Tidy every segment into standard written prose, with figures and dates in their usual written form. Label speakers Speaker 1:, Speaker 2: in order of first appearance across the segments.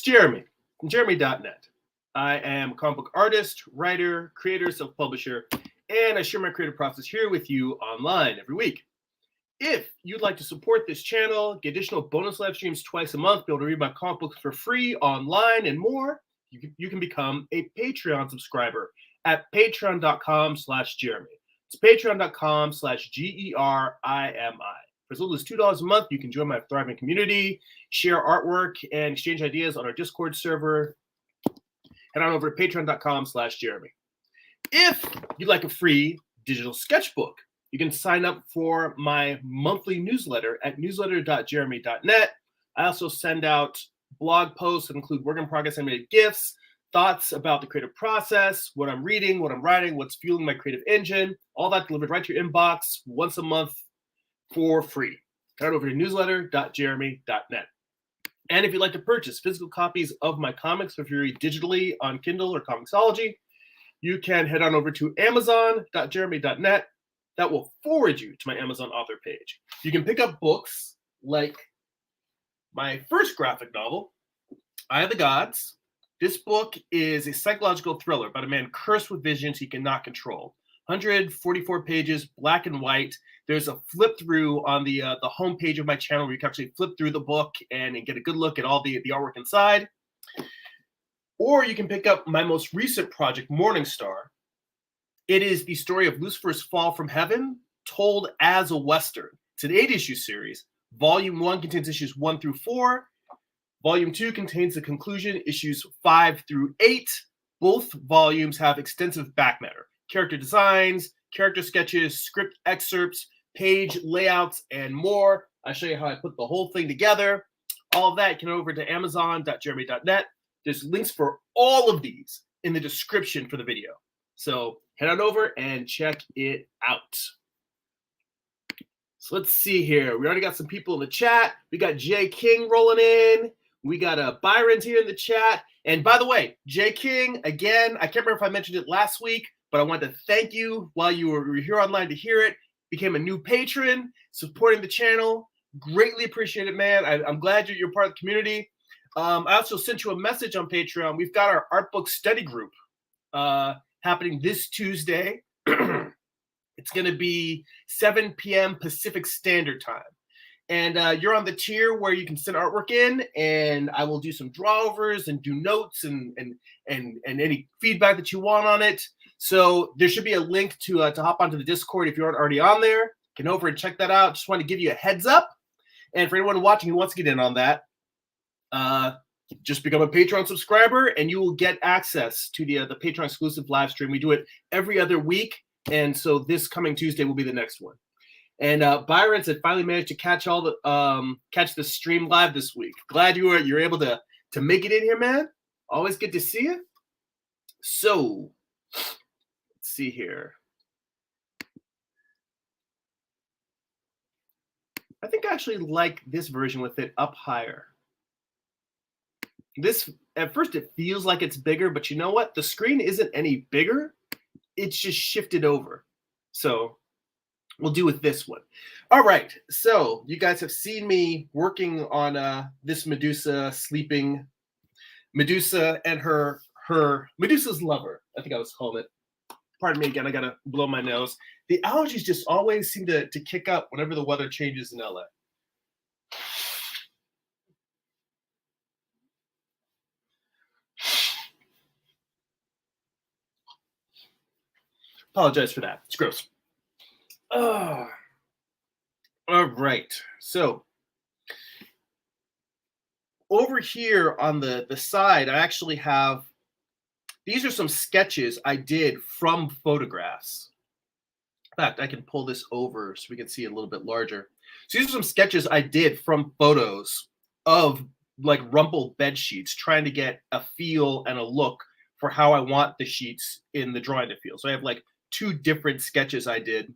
Speaker 1: Jeremy from Jeremy.net. I am a comic book artist, writer, creator, self-publisher, and I share my creative process here with you online every week. If you'd like to support this channel, get additional bonus live streams twice a month, be able to read my comic books for free online and more, you can become a Patreon subscriber at patreon.com/Jeremy. It's patreon.com/GERIMI. For as little as $2 a month, you can join my thriving community, share artwork, and exchange ideas on our Discord server. Head on over to patreon.com/Jeremy. If you'd like a free digital sketchbook, you can sign up for my monthly newsletter at newsletter.jeremy.net. I also send out blog posts that include work in progress animated GIFs, thoughts about the creative process, what I'm reading, what I'm writing, what's fueling my creative engine, all that delivered right to your inbox once a month for free. Head over to newsletter.jeremy.net. And if you'd like to purchase physical copies of my comics, if you read digitally on Kindle or Comixology, you can head on over to amazon.jeremy.net. That will forward you to my Amazon author page. You can pick up books like my first graphic novel, Eye of the Gods. This book is a psychological thriller about a man cursed with visions he cannot control. 144 pages, black and white. There's a flip through on the homepage of my channel where you can actually flip through the book and get a good look at all the artwork inside. Or you can pick up my most recent project, Morning Star. It is the story of Lucifer's fall from heaven, told as a Western. It's an 8-issue series. Volume 1 contains issues 1 through 4. Volume 2 contains the conclusion, issues 5 through 8. Both volumes have extensive back matter. Character designs, character sketches, script excerpts, page layouts, and more. I'll show you how I put the whole thing together. All of that, you can go over to amazon.jeremy.net. There's links for all of these in the description for the video. So head on over and check it out. So let's see here. We already got some people in the chat. We got Jay King rolling in. We got Byron's here in the chat. And by the way, Jay King, again, I can't remember if I mentioned it last week, but I wanted to thank you while you were here online to hear it. Became a new patron, supporting the channel. Greatly appreciate it, man. I'm glad you're part of the community. I also sent you a message on Patreon. We've got our art book study group happening this Tuesday. It's going to be 7 p.m. Pacific Standard Time. And you're on the tier where you can send artwork in, and I will do some drawovers and do notes and any feedback that you want on it. So there should be a link to hop onto the Discord if you aren't already on there. Get over and check that out. Just want to give you a heads up. And for anyone watching who wants to get in on that, just become a Patreon subscriber, and you will get access to the Patreon exclusive live stream. We do it every other week, and so this coming Tuesday will be the next one. And Byron said finally managed to catch the stream live this week. Glad you're able to make it in here, man. Always good to see you. So let's see here. I think I actually like this version with it up higher. This, at first it feels like it's bigger, but you know what? The screen isn't any bigger. It's just shifted over. So we'll do with this one. All right. So you guys have seen me working on this Medusa sleeping. Medusa and her Medusa's lover, I think I was calling it. Pardon me again, I gotta blow my nose. The allergies just always seem to kick up whenever the weather changes in LA. Apologize for that. It's gross. All right. So over here on the side, I actually have, these are some sketches I did from photographs. In fact, I can pull this over so we can see it a little bit larger. So these are some sketches I did from photos of like rumpled bed sheets, trying to get a feel and a look for how I want the sheets in the drawing to feel. So I have like 2 different sketches I did.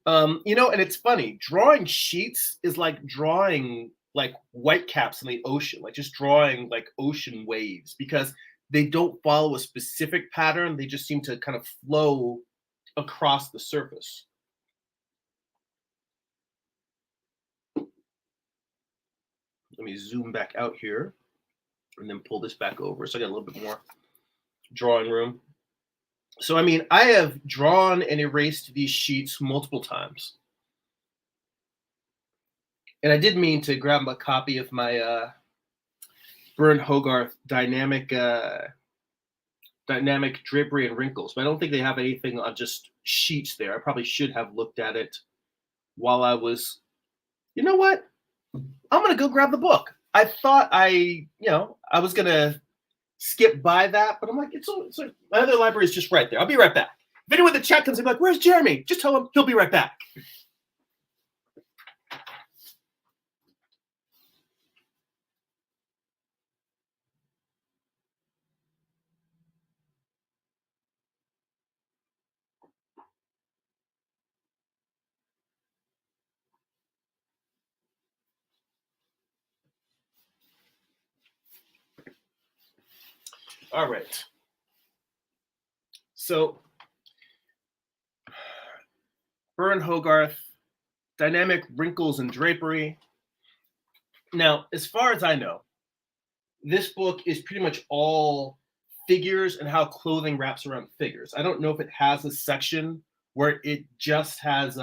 Speaker 1: You know, and it's funny, drawing sheets is like drawing like whitecaps in the ocean, like just drawing like ocean waves, because they don't follow a specific pattern. They just seem to kind of flow across the surface. Let me zoom back out here. and then pull this back over. So I got a little bit more drawing room. So, I mean, I have drawn and erased these sheets multiple times. And I did mean to grab a copy of my Bern Hogarth dynamic drapery and wrinkles, but I don't think they have anything on just sheets there. I probably should have looked at it while I was, you know what? I'm going to go grab the book. I thought I was going to skip by that, but I'm like, it's like my other library is just right there. I'll be right back. If anyone in the chat comes in like, where's Jeremy? Just tell him he'll be right back. All right. So, Bern Hogarth, dynamic wrinkles and drapery. Now, as far as I know, this book is pretty much all figures and how clothing wraps around figures. I don't know if it has a section where it just has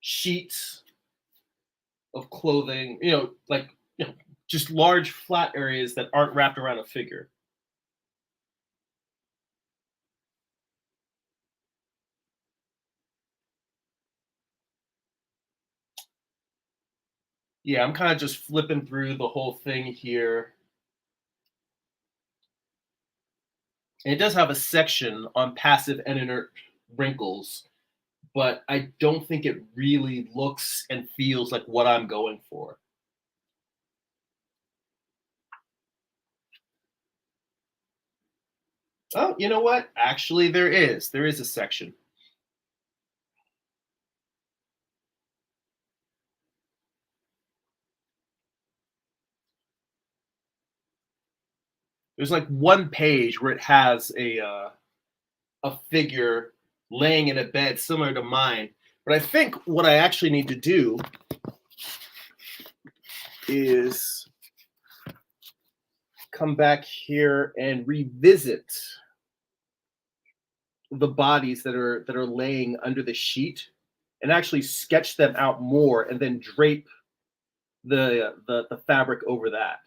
Speaker 1: sheets of clothing, just large flat areas that aren't wrapped around a figure. Yeah, I'm kind of just flipping through the whole thing here. And it does have a section on passive and inert wrinkles, but I don't think it really looks and feels like what I'm going for. Oh, you know what? Actually, there is. There is a section. There's like one page where it has a figure laying in a bed similar to mine. But I think what I actually need to do is come back here and revisit the bodies that are laying under the sheet and actually sketch them out more and then drape the fabric over that.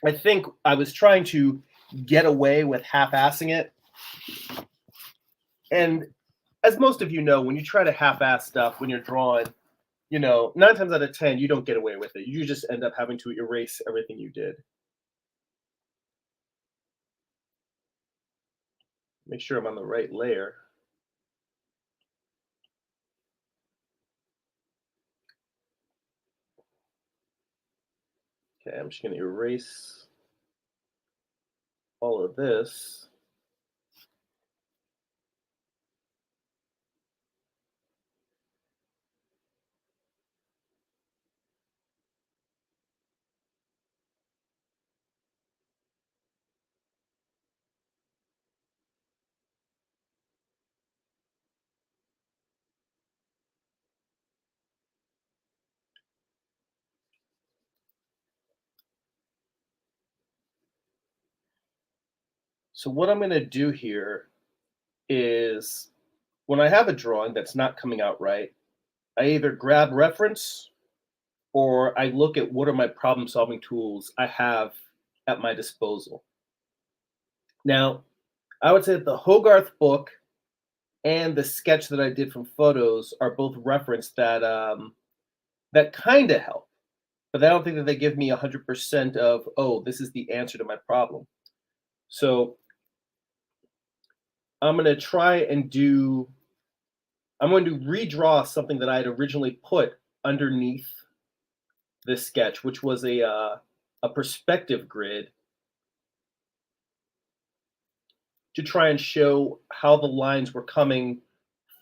Speaker 1: I think I was trying to get away with half-assing it. And as most of you know, when you try to half-ass stuff when you're drawing, 9 times out of 10, you don't get away with it. You just end up having to erase everything you did. Make sure I'm on the right layer. Okay, I'm just going to erase all of this. So what I'm going to do here is when I have a drawing that's not coming out right, I either grab reference or I look at what are my problem solving tools I have at my disposal. Now, I would say that the Hogarth book and the sketch that I did from photos are both reference that kind of help, but I don't think that they give me 100% of, oh, this is the answer to my problem. So I'm going to try and I'm going to redraw something that I had originally put underneath this sketch, which was a perspective grid to try and show how the lines were coming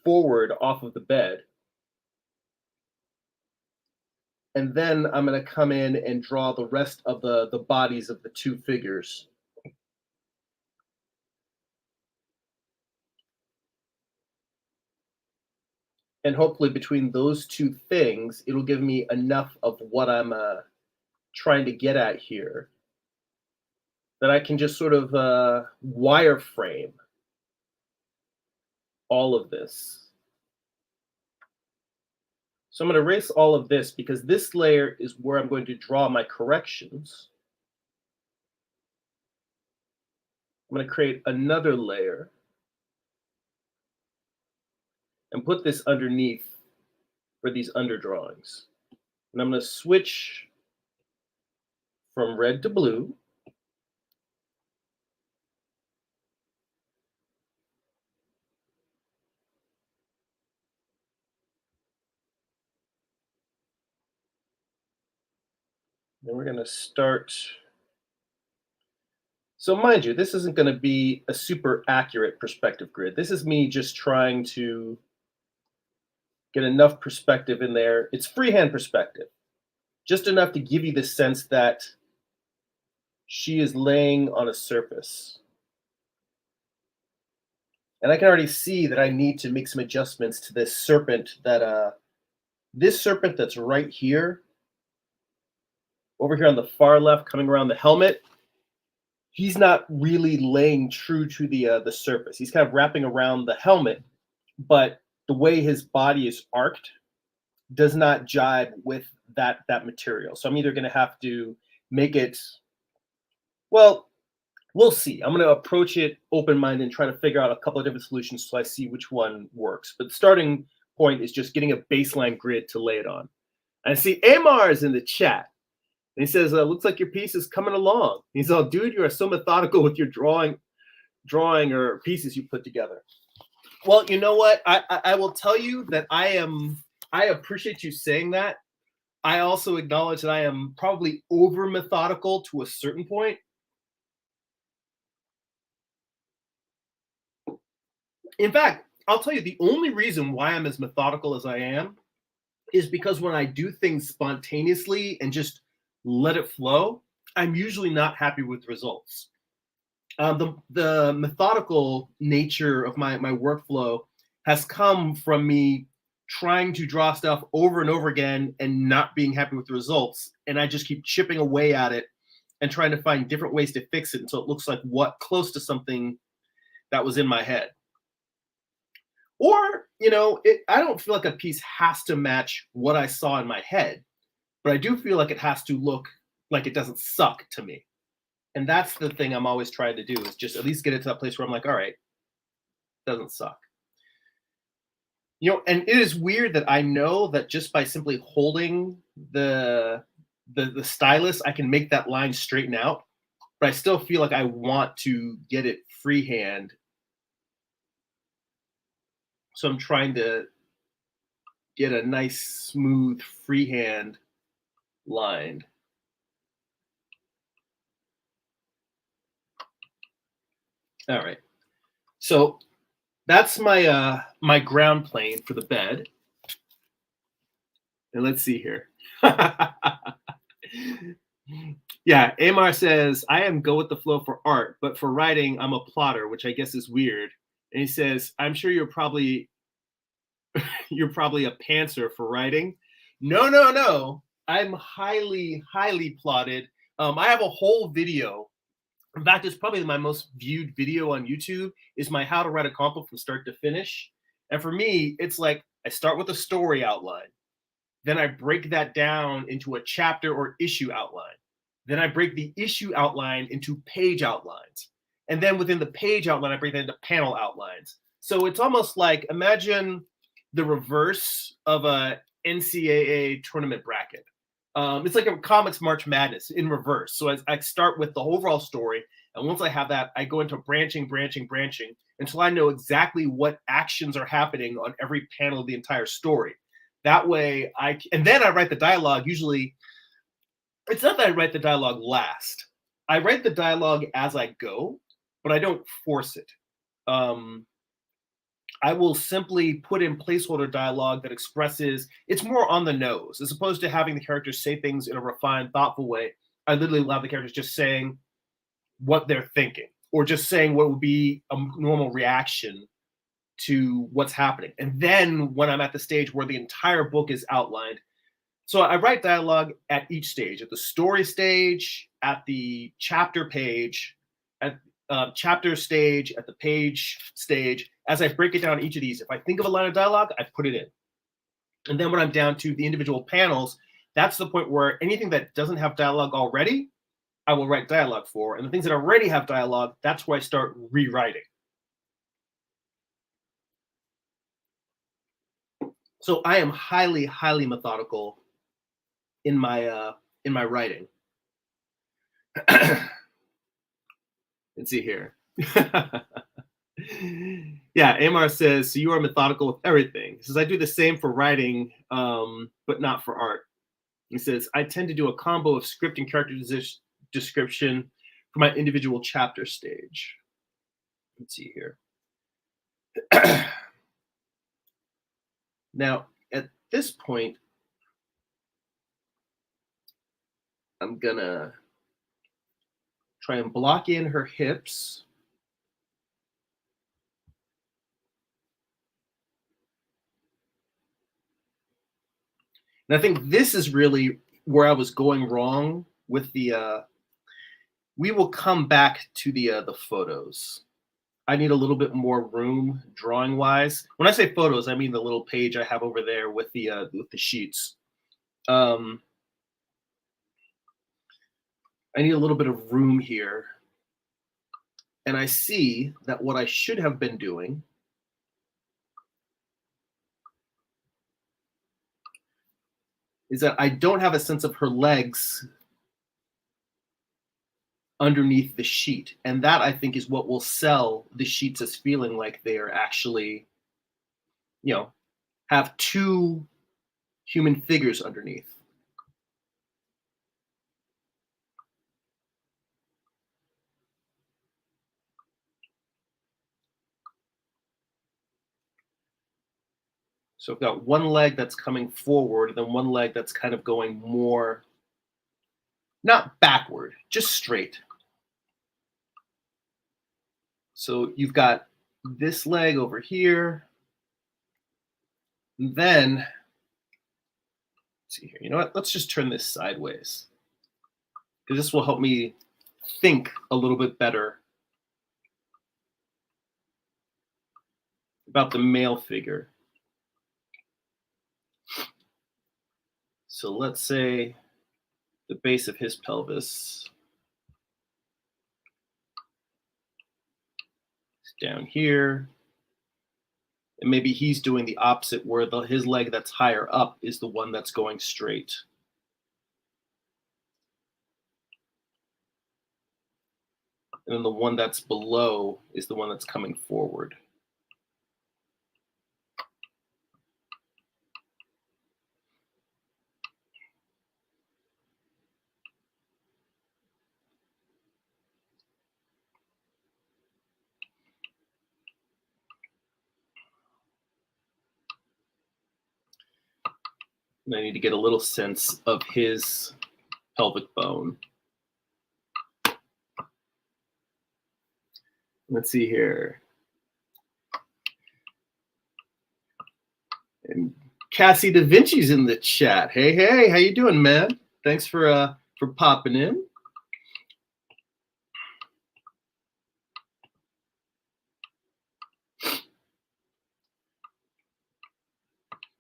Speaker 1: forward off of the bed. And then I'm going to come in and draw the rest of the bodies of the two figures. And hopefully between those two things, it'll give me enough of what I'm trying to get at here that I can just sort of wireframe all of this. So I'm going to erase all of this because this layer is where I'm going to draw my corrections. I'm going to create another layer and put this underneath for these underdrawings. And I'm going to switch from red to blue. Then we're going to start. So mind you, this isn't going to be a super accurate perspective grid. This is me just trying to get enough perspective in there. It's freehand perspective, just enough to give you the sense that she is laying on a surface. And I can already see that I need to make some adjustments to this serpent that's right here, over here on the far left, coming around the helmet. He's not really laying true to the surface. He's kind of wrapping around the helmet, but the way his body is arced does not jibe with that material. So I'm either going to have to make it, well, we'll see. I'm going to approach it open-minded and try to figure out a couple of different solutions so I see which one works. But the starting point is just getting a baseline grid to lay it on. And I see Amar is in the chat. And he says, looks like your piece is coming along. He's all, dude, you are so methodical with your drawing or pieces you put together. Well, you know what? I will tell you that I appreciate you saying that. I also acknowledge that I am probably over methodical to a certain point. In fact, I'll tell you the only reason why I'm as methodical as I am is because when I do things spontaneously and just let it flow, I'm usually not happy with results. The methodical nature of my workflow has come from me trying to draw stuff over and over again and not being happy with the results. And I just keep chipping away at it and trying to find different ways to fix it until it looks like close to something that was in my head. Or, I don't feel like a piece has to match what I saw in my head, but I do feel like it has to look like it doesn't suck to me. And that's the thing I'm always trying to do, is just at least get it to that place where I'm like, all right, it doesn't suck. And it is weird that I know that just by simply holding the stylus, I can make that line straighten out, but I still feel like I want to get it freehand. So I'm trying to get a nice, smooth, freehand line. All right. So that's my my ground plane for the bed. And let's see here. Yeah, Amar says, I am go with the flow for art, but for writing, I'm a plotter, which I guess is weird. And he says, I'm sure you're probably a pantser for writing. No. I'm highly, highly plotted. I have a whole video. In fact, it's probably my most viewed video on YouTube, is my how to write a comic book from start to finish. And for me, it's like I start with a story outline. Then I break that down into a chapter or issue outline. Then I break the issue outline into page outlines. And then within the page outline, I break that into panel outlines. So it's almost like, imagine the reverse of a NCAA tournament bracket. It's like a comics March Madness in reverse. So I start with the overall story, and once I have that, I go into branching until I know exactly what actions are happening on every panel of the entire story. That way, and then I write the dialogue. Usually, it's not that I write the dialogue last. I write the dialogue as I go, but I don't force it. I will simply put in placeholder dialogue that expresses, it's more on the nose, as opposed to having the characters say things in a refined, thoughtful way. I literally allow the characters just saying what they're thinking, or just saying what would be a normal reaction to what's happening. And then when I'm at the stage where the entire book is outlined, So I write dialogue at each stage, at the story stage, at the chapter page, at chapter stage, at the page stage. As I break it down each of these, if I think of a line of dialogue, I put it in. And then when I'm down to the individual panels, that's the point where anything that doesn't have dialogue already, I will write dialogue for. And the things that already have dialogue, that's where I start rewriting. So I am highly, highly methodical in my writing. Let's see here. Yeah, Amar says, so you are methodical with everything. He says, I do the same for writing, but not for art. He says, I tend to do a combo of script and character description for my individual chapter stage. Let's see here. Now, at this point, I'm gonna try and block in her hips. And I think this is really where I was going wrong with the, we will come back to the photos. I need a little bit more room drawing wise. When I say photos, I mean the little page I have over there with the sheets. I need a little bit of room here. And I see that what I should have been doing is that I don't have a sense of her legs underneath the sheet. And that, I think, is what will sell the sheets as feeling like they are actually, you know, have two human figures underneath. So I've got one leg that's coming forward, and then one leg that's kind of going more, not backward, just straight. So you've got this leg over here. And then, let's see here, you know what? Let's just turn this sideways, because this will help me think a little bit better about the male figure. So let's say the base of his pelvis is down here. And maybe he's doing the opposite, where his leg that's higher up is the one that's going straight. And then the one that's below is the one that's coming forward. And I need to get a little sense of his pelvic bone. Let's see here. And Cassie Da Vinci's in the chat. Hey, hey, how you doing, man? Thanks for popping in.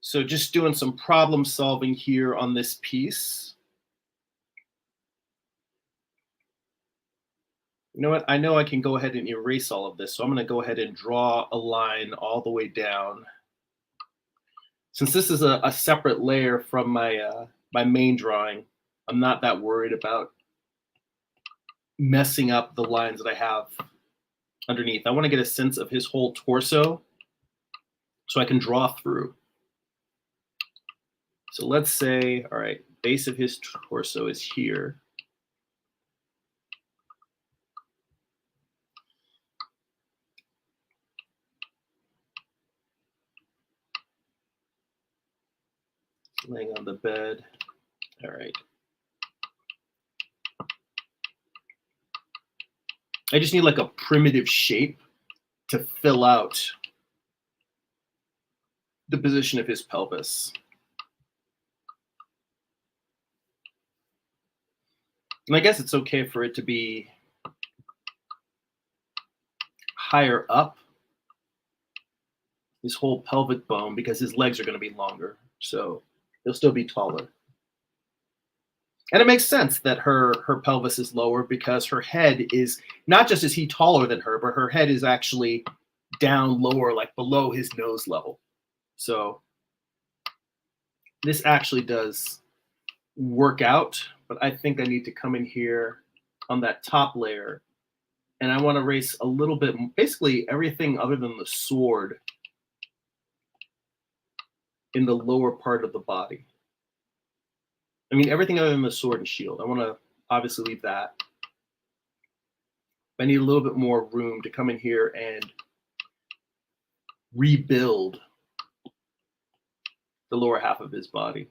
Speaker 1: So just doing some problem solving here on this piece. You know what? I know I can go ahead and erase all of this. So I'm going to go ahead and draw a line all the way down. Since this is a separate layer from my my main drawing, I'm not that worried about messing up the lines that I have underneath. I want to get a sense of his whole torso so I can draw through. So let's say, all right, base of his torso is here. Laying on the bed. All right. I just need like a primitive shape to fill out the position of his pelvis. And I guess it's okay for it to be higher up his whole pelvic bone because his legs are going to be longer. So he'll still be taller. And it makes sense that her pelvis is lower because her head is not just is he taller than her, but her head is actually down lower, like below his nose level. So this actually does work out, but I think I need to come in here on that top layer and I want to erase a little bit, basically everything other than the sword in the lower part of the body. I mean, everything other than the sword and shield. I want to obviously leave that. I need a little bit more room to come in here and rebuild the lower half of his body.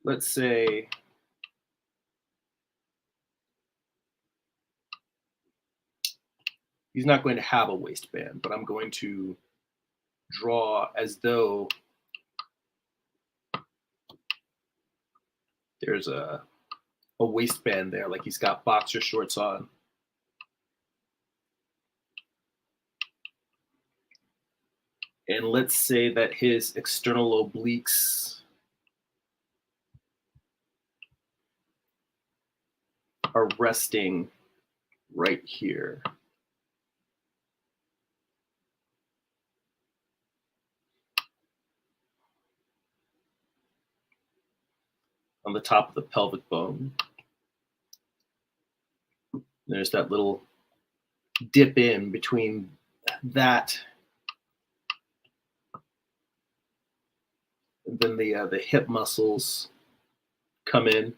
Speaker 1: Let's say he's not going to have a waistband, but I'm going to draw as though there's a waistband there, like he's got boxer shorts on. And let's say that his external obliques are resting right here. On the top of the pelvic bone. There's that little dip in between that and then the hip muscles come in.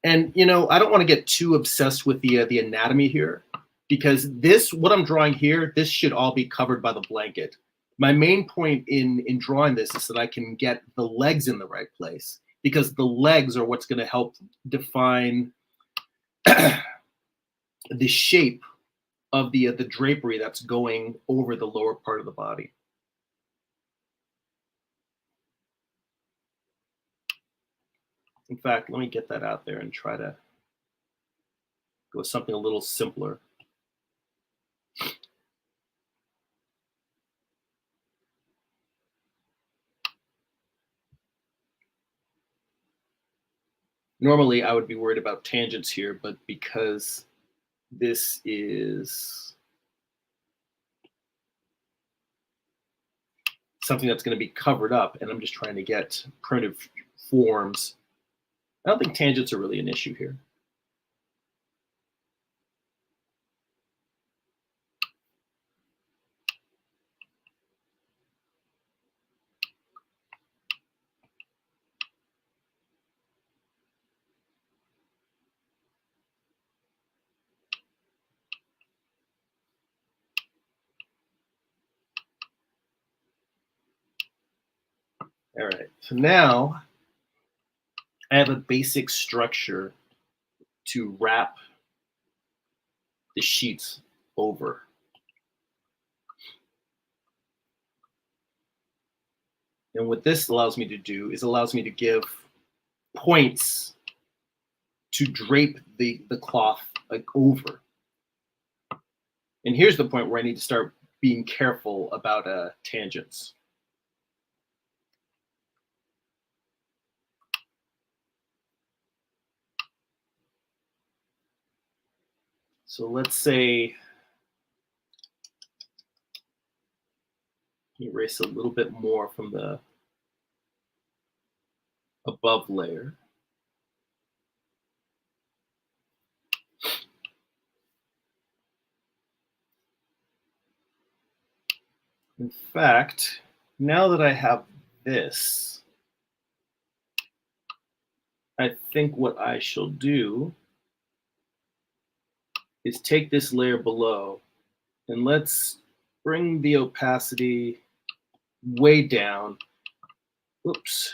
Speaker 1: And you know, I don't want to get too obsessed with the anatomy here, because this, what I'm drawing here, this should all be covered by the blanket. My main point in drawing this is that I can get the legs in the right place, because the legs are what's going to help define the shape of the drapery that's going over the lower part of the body. In fact, let me get that out there and try to go with something a little simpler. Normally, I would be worried about tangents here, but because this is something that's going to be covered up, and I'm just trying to get primitive forms, I don't think tangents are really an issue here. All right, so now I have a basic structure to wrap the sheets over. And what this allows me to do is allows me to give points to drape the cloth like over. And here's the point where I need to start being careful about tangents. So let's say erase a little bit more from the above layer. In fact, now that I have this, I think what I shall do is take this layer below and let's bring the opacity way down. Oops.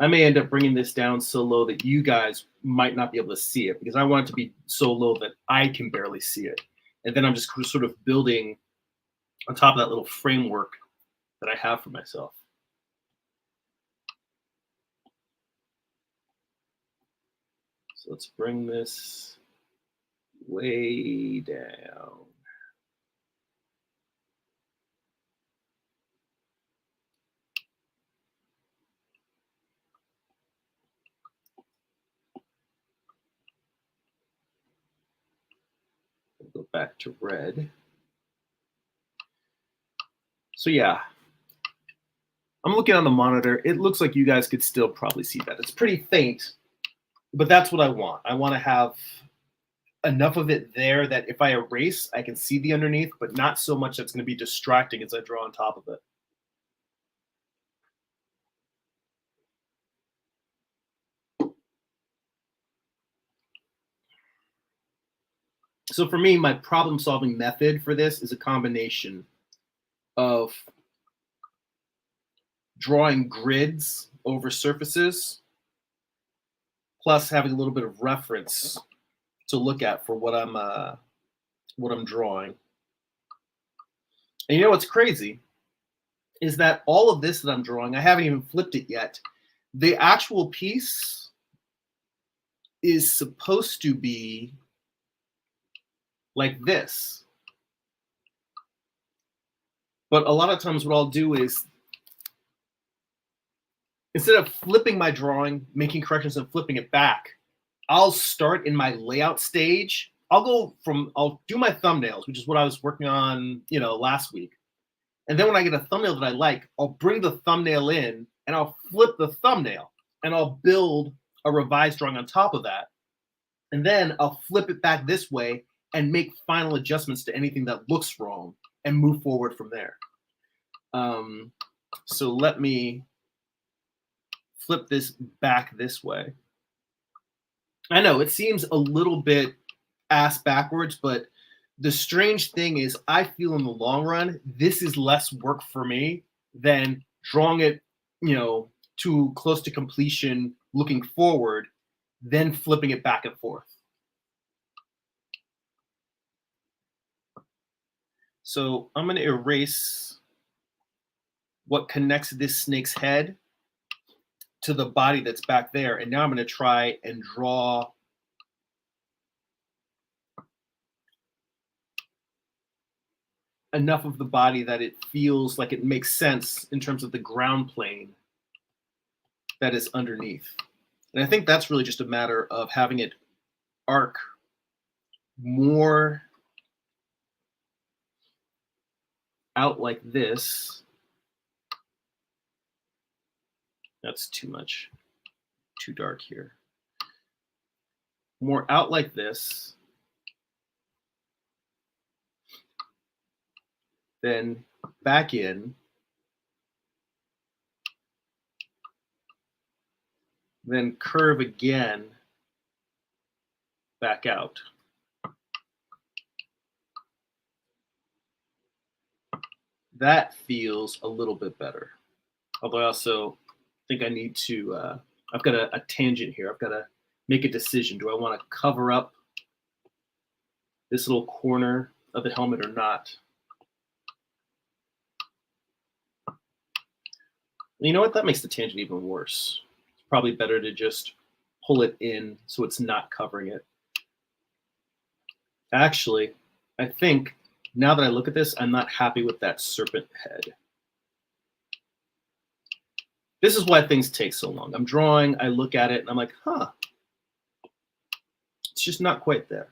Speaker 1: I may end up bringing this down so low that you guys might not be able to see it, because I want it to be so low that I can barely see it. And then I'm just sort of building on top of that little framework that I have for myself. So let's bring this way down. We'll go back to red. So yeah, I'm looking on the monitor. It looks like you guys could still probably see that. It's pretty faint, but that's what I want. I want to have enough of it there that if I erase, I can see the underneath, but not so much that's going to be distracting as I draw on top of it. So for me, my problem-solving method for this is a combination of drawing grids over surfaces, plus having a little bit of reference to look at for what I'm drawing. And you know what's crazy is that all of this that I'm drawing, I haven't even flipped it yet. The actual piece is supposed to be like this. But a lot of times what I'll do is, instead of flipping my drawing, making corrections and flipping it back, I'll start in my layout stage. I'll do my thumbnails, which is what I was working on, last week. And then when I get a thumbnail that I like, I'll bring the thumbnail in and I'll flip the thumbnail and I'll build a revised drawing on top of that. And then I'll flip it back this way and make final adjustments to anything that looks wrong and move forward from there. So let me flip this back this way. I know it seems a little bit ass backwards, but the strange thing is I feel in the long run, this is less work for me than drawing it, too close to completion, looking forward, then flipping it back and forth. So I'm going to erase what connects this snake's head to the body that's back there. And now I'm going to try and draw enough of the body that it feels like it makes sense in terms of the ground plane that is underneath. And I think that's really just a matter of having it arc more out like this. That's too much, too dark here. More out like this, then back in, then curve again, back out. That feels a little bit better. Although I also think I need to, I've got a tangent here. I've got to make a decision. Do I want to cover up this little corner of the helmet or not? You know what? That makes the tangent even worse. It's probably better to just pull it in so it's not covering it. Actually, I think now that I look at this, I'm not happy with that serpent head. This is why things take so long. I'm drawing, I look at it, and I'm like, huh. It's just not quite there.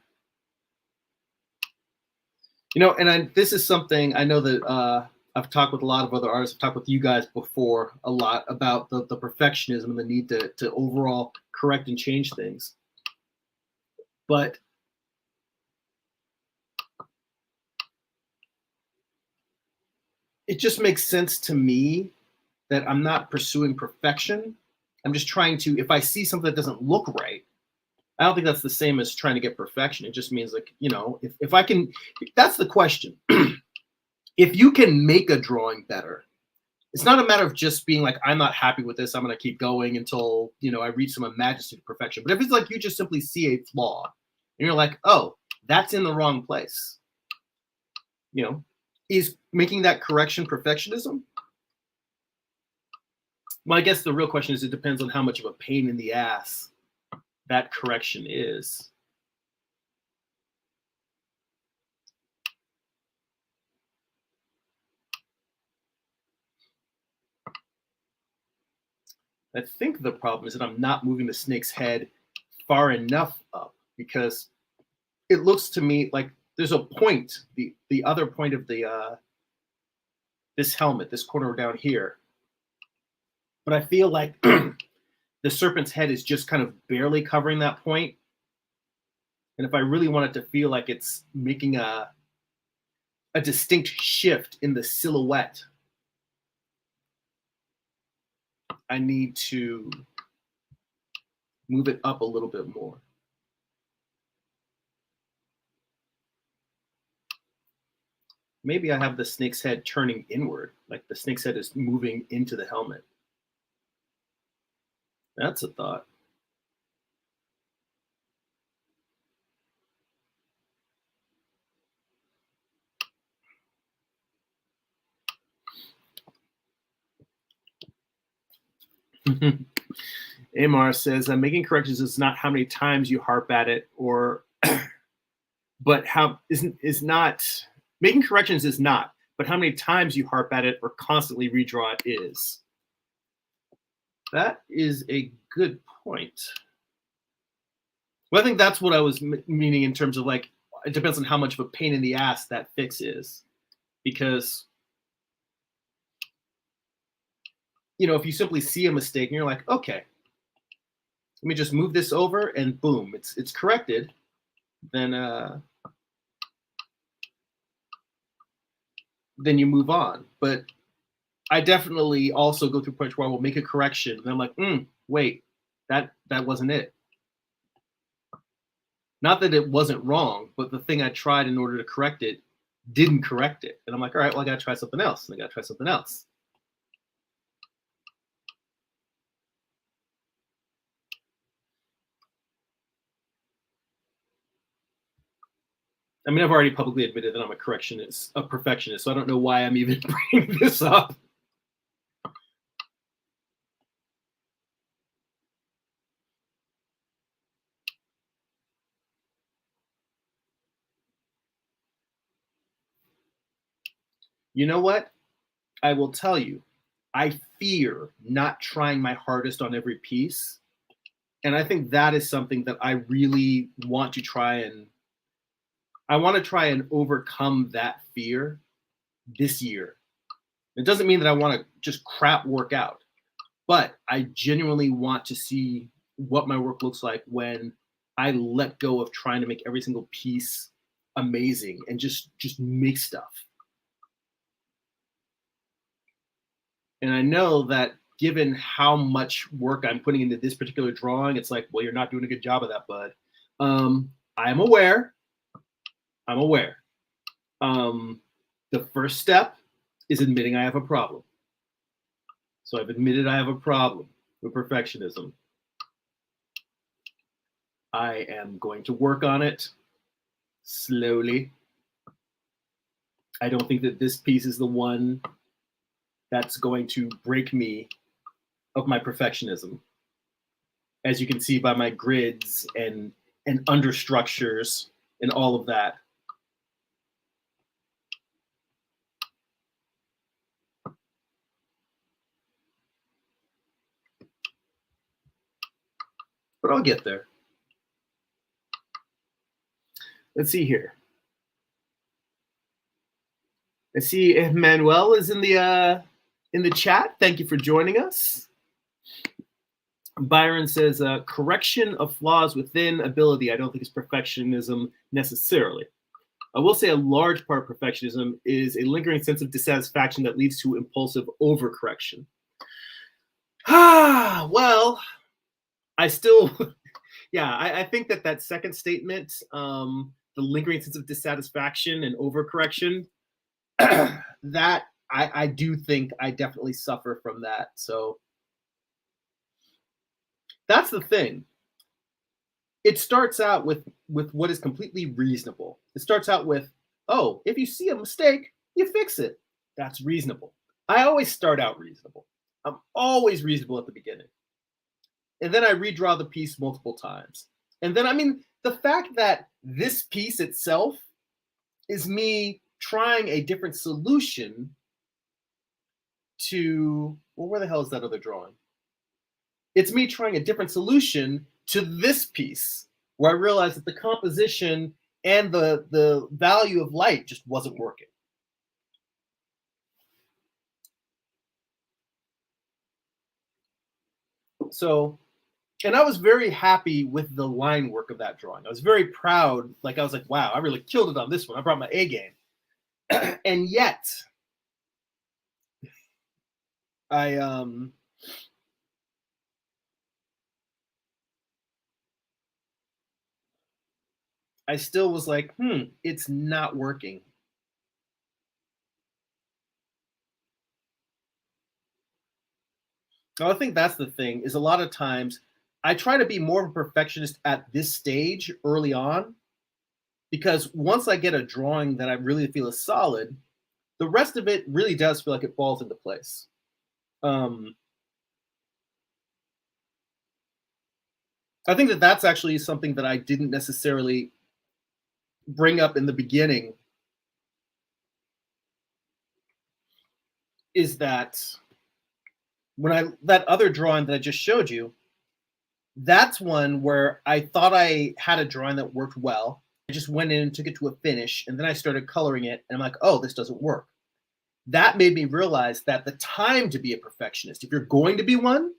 Speaker 1: And this is something I know that I've talked with a lot of other artists. I've talked with you guys before a lot about the perfectionism and the need to overall correct and change things. But it just makes sense to me that I'm not pursuing perfection. I'm just trying to, if I see something that doesn't look right, I don't think that's the same as trying to get perfection. It just means like, if I can, that's the question. If you can make a drawing better, it's not a matter of just being like, I'm not happy with this, I'm going to keep going until, I reach some majesty to perfection. But if it's like you just simply see a flaw and you're like, oh, that's in the wrong place, is making that correction perfectionism? Well, I guess the real question is, it depends on how much of a pain in the ass that correction is. I think the problem is that I'm not moving the snake's head far enough up, because it looks to me like there's a point, the other point of the this helmet, this corner down here. But I feel like the serpent's head is just kind of barely covering that point. And if I really want it to feel like it's making a distinct shift in the silhouette, I need to move it up a little bit more. Maybe I have the snake's head turning inward, like the snake's head is moving into the helmet. That's a thought. Amar says, making corrections is not how many times you harp at it, or but how is not making corrections is not, but how many times you harp at it or constantly redraw it is. That is a good point. Well, I think that's what I was meaning in terms of like, it depends on how much of a pain in the ass that fix is. Because, if you simply see a mistake and you're like, okay, let me just move this over and boom, it's corrected, then you move on. But I definitely also go through points where I will make a correction and I'm like, wait, that wasn't it. Not that it wasn't wrong, but the thing I tried in order to correct it didn't correct it. And I'm like, all right, well, I got to try something else. And I got to try something else. I mean, I've already publicly admitted that I'm a perfectionist, so I don't know why I'm even bringing this up. You know what? I will tell you, I fear not trying my hardest on every piece. And I think that is something that I really want to try and overcome that fear this year. It doesn't mean that I want to just crap work out, but I genuinely want to see what my work looks like when I let go of trying to make every single piece amazing and just make stuff. And I know that given how much work I'm putting into this particular drawing, it's like, well, you're not doing a good job of that, bud. I'm aware. The first step is admitting I have a problem. So I've admitted I have a problem with perfectionism. I am going to work on it slowly. I don't think that this piece is the one that's going to break me of my perfectionism. As you can see by my grids and understructures and all of that. But I'll get there. Let's see here. I see Emmanuel is in the chat. Thank you for joining us. Byron says, correction of flaws within ability, I don't think is perfectionism necessarily. I will say a large part of perfectionism is a lingering sense of dissatisfaction that leads to impulsive overcorrection. Well, I still, yeah, I think that second statement, the lingering sense of dissatisfaction and overcorrection, that I do think I definitely suffer from that. So that's the thing. It starts out with what is completely reasonable. It starts out with, oh, if you see a mistake, you fix it. That's reasonable. I always start out reasonable. I'm always reasonable at the beginning. And then I redraw the piece multiple times. And then, I mean, the fact that this piece itself is me trying a different solution to, well, where the hell is that other drawing? It's me trying a different solution to this piece where I realized that the composition and the value of light just wasn't working. So, and I was very happy with the line work of that drawing. I was very proud. Like, I was like, wow, I really killed it on this one. I brought my A game. And yet, I I still was like, it's not working. I think that's the thing, is a lot of times I try to be more of a perfectionist at this stage early on, because once I get a drawing that I really feel is solid, the rest of it really does feel like it falls into place. Um, I think that that's actually something that I didn't necessarily bring up in the beginning, is that when I that other drawing that I just showed you, that's one where I thought I had a drawing that worked well. I just went in and took it to a finish, and then I started coloring it, and I'm like, oh, this doesn't work. That made me realize that the time to be a perfectionist, if you're going to be one,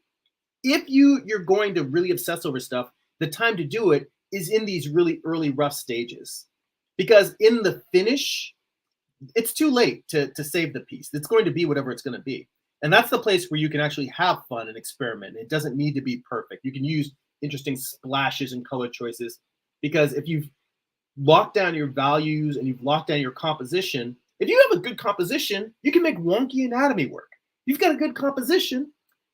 Speaker 1: if you're going to really obsess over stuff, the time to do it is in these really early rough stages. Because in the finish, it's too late to save the piece. It's going to be whatever it's going to be. And that's the place where you can actually have fun and experiment. It doesn't need to be perfect. You can use interesting splashes and color choices, because if you've locked down your values and you've locked down your composition, if you have a good composition, you can make wonky anatomy work. You've got a good composition,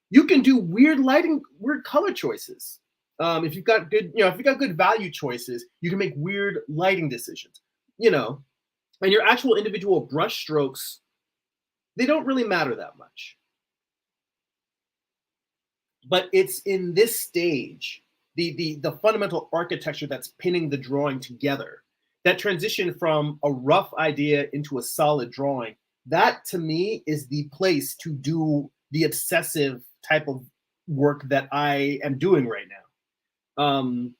Speaker 1: you can do weird lighting, weird color choices. If you've got good, if you've got good value choices, you can make weird lighting decisions. And your actual individual brush strokes, they don't really matter that much. But it's in this stage, the fundamental architecture that's pinning the drawing together, that transition from a rough idea into a solid drawing, that to me is the place to do the obsessive type of work that I am doing right now. And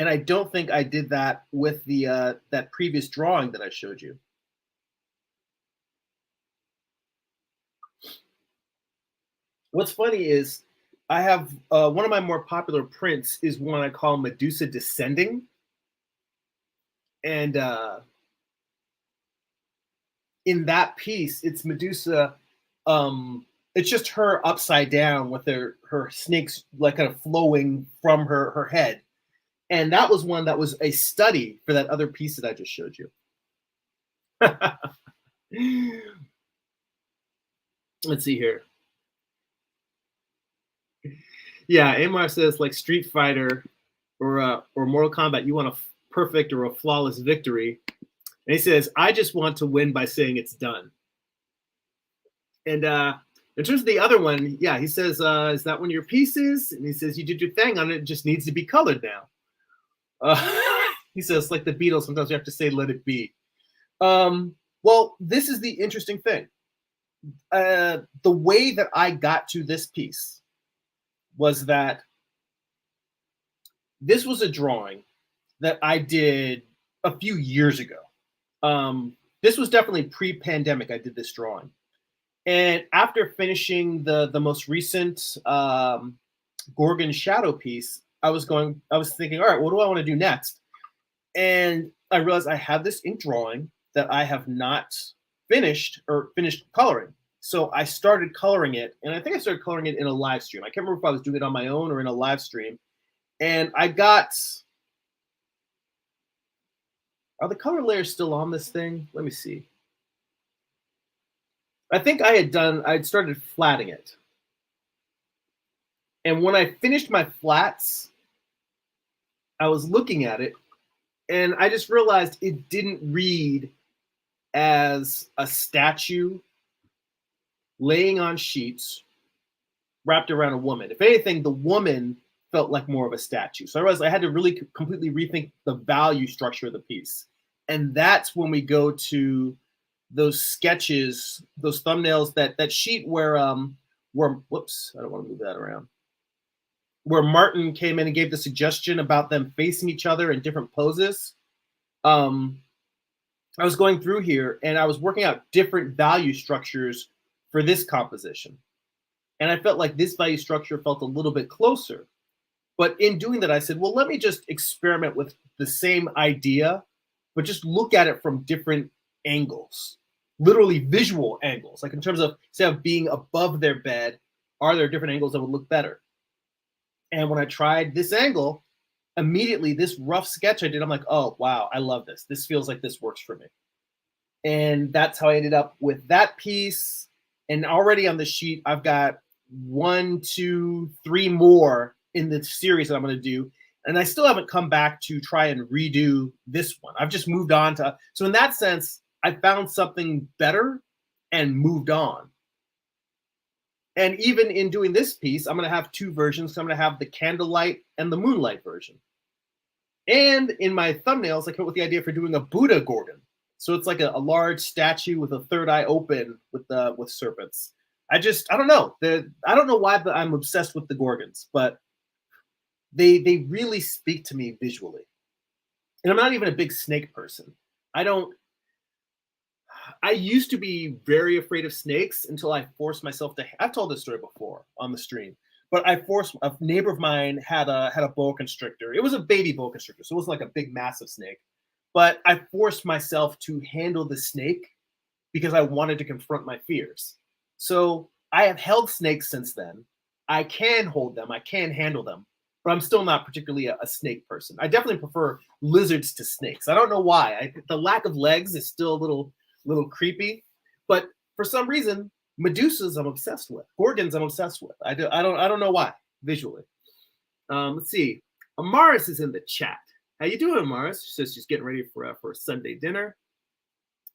Speaker 1: I don't think I did that with the that previous drawing that I showed you. What's funny is I have one of my more popular prints is one I call Medusa Descending. And in that piece, it's Medusa. It's just her upside down with her snakes like kind of flowing from her head. And that was one that was a study for that other piece that I just showed you. Let's see here. Yeah, Amar says like Street Fighter or Mortal Kombat, you want a perfect or a flawless victory. And he says, I just want to win by saying it's done. And in terms of the other one, yeah, he says, is that one of your pieces? And he says, you did your thing on it. It just needs to be colored now. He says, like the Beatles, sometimes you have to say, let it be. Well, this is the interesting thing. The way that I got to this piece was that this was a drawing that I did a few years ago. This was definitely pre-pandemic. I did this drawing. And after finishing the most recent Gorgon Shadow piece, I was thinking, all right, what do I want to do next? And I realized I have this ink drawing that I have not finished coloring. So I started coloring it, and I think I started coloring it in a live stream. I can't remember if I was doing it on my own or in a live stream. And I got, are the color layers still on this thing? Let me see. I think I'd started flatting it. And when I finished my flats, I was looking at it and I just realized it didn't read as a statue laying on sheets wrapped around a woman. If anything, the woman felt like more of a statue. So I realized I had to really completely rethink the value structure of the piece. And that's when we go to those sketches, those thumbnails, that sheet where whoops, I don't want to move that around. Where Martin came in and gave the suggestion about them facing each other in different poses. I was going through here and I was working out different value structures for this composition. And I felt like this value structure felt a little bit closer. But in doing that, I said, well, let me just experiment with the same idea, but just look at it from different angles, literally visual angles. Like in terms of, instead of being above their bed, are there different angles that would look better? And when I tried this angle, immediately this rough sketch I did, I'm like, oh, wow, I love this. This feels like this works for me. And that's how I ended up with that piece. And already on the sheet, I've got 1, 2, 3 more in the series that I'm going to do. And I still haven't come back to try and redo this one. I've just moved on to, so in that sense, I found something better and moved on. And even in doing this piece, I'm going to have 2 versions. So I'm going to have the candlelight and the moonlight version. And in my thumbnails, I came up with the idea for doing a Buddha Gorgon. So it's like a large statue with a third eye open with serpents. I don't know. I don't know why I'm obsessed with the Gorgons, but they really speak to me visually. And I'm not even a big snake person. I used to be very afraid of snakes until I forced myself to. I've told this story before on the stream, but a neighbor of mine had a boa constrictor. It was a baby boa constrictor, so it wasn't like a big, massive snake. But I forced myself to handle the snake because I wanted to confront my fears. So I have held snakes since then. I can hold them. I can handle them. But I'm still not particularly a snake person. I definitely prefer lizards to snakes. I don't know why. The lack of legs is still a little creepy. But for some reason, Medusas I'm obsessed with. Gorgons I'm obsessed with. I don't know why visually. Let's see. Amaris is in the chat. How you doing, Amaris? She says she's getting ready for a Sunday dinner.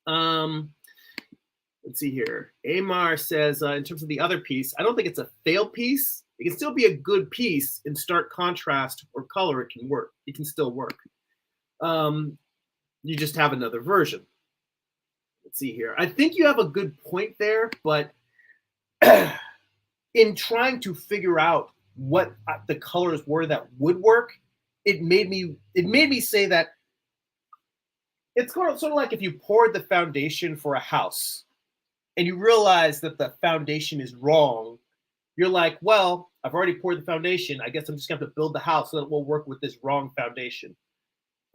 Speaker 1: Let's see here. Amar says, in terms of the other piece, I don't think it's a failed piece. It can still be a good piece in stark contrast or color. It can work. It can still work. You just have another version. Let's see here. I think you have a good point there, but in trying to figure out what the colors were that would work, it made me say that it's sort of like if you poured the foundation for a house and you realize that the foundation is wrong, you're like, well, I've already poured the foundation. I guess I'm just going to have to build the house so that we'll work with this wrong foundation.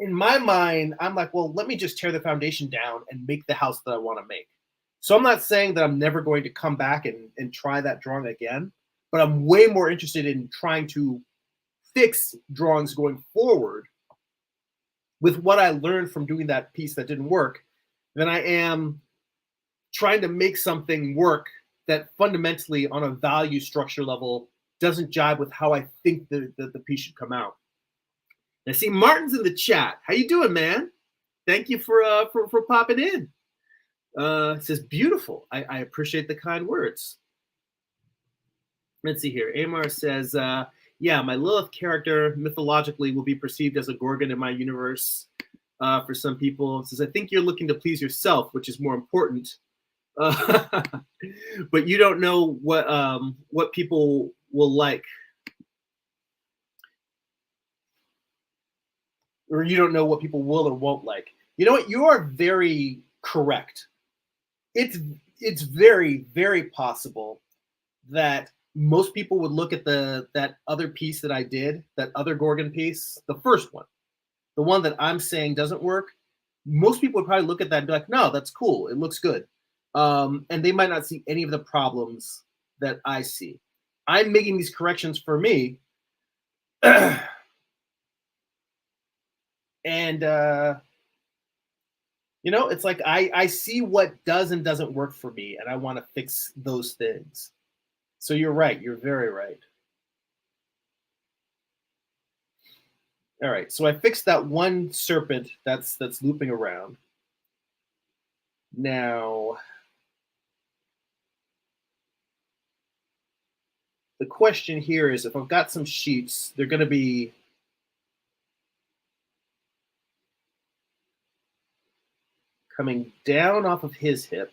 Speaker 1: In my mind, I'm like, well, let me just tear the foundation down and make the house that I want to make. So I'm not saying that I'm never going to come back and try that drawing again, but I'm way more interested in trying to fix drawings going forward with what I learned from doing that piece that didn't work than I am trying to make something work that fundamentally on a value structure level doesn't jive with how I think the piece should come out. I see Martin's in the chat. How you doing, man? Thank you for popping in. It says beautiful. I appreciate the kind words. Let's see here. Amar says, yeah, my Lilith character mythologically will be perceived as a Gorgon in my universe. For some people, it says, I think you're looking to please yourself, which is more important. But you don't know what people will like. Or you don't know what people will or won't like. You know what? You are very correct. It's very, very possible that most people would look at that other piece that I did, that other Gorgon piece, the first one, the one that I'm saying doesn't work. Most people would probably look at that and be like, no, that's cool. It looks good. And they might not see any of the problems that I see. I'm making these corrections for me. And, You know, it's like I see what does and doesn't work for me, and I want to fix those things. So you're right. You're very right. All right. So I fixed that one serpent that's looping around. Now, the question here is if I've got some sheets, they're going to be coming down off of his hip,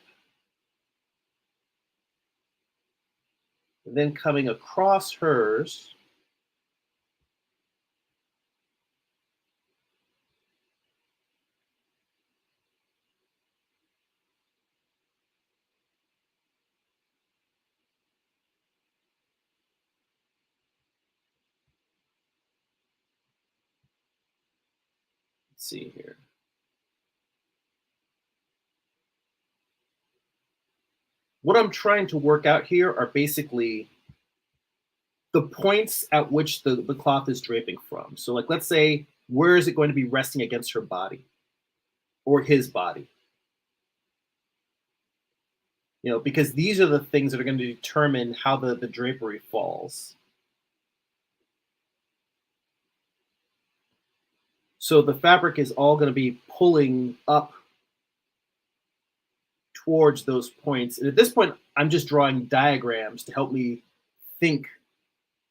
Speaker 1: and then coming across hers. Let's see here. What I'm trying to work out here are basically the points at which the cloth is draping from. So like, let's say, where is it going to be resting against her body or his body? You know, because these are the things that are going to determine how the drapery falls. So the fabric is all going to be pulling up towards those points. And at this point, I'm just drawing diagrams to help me think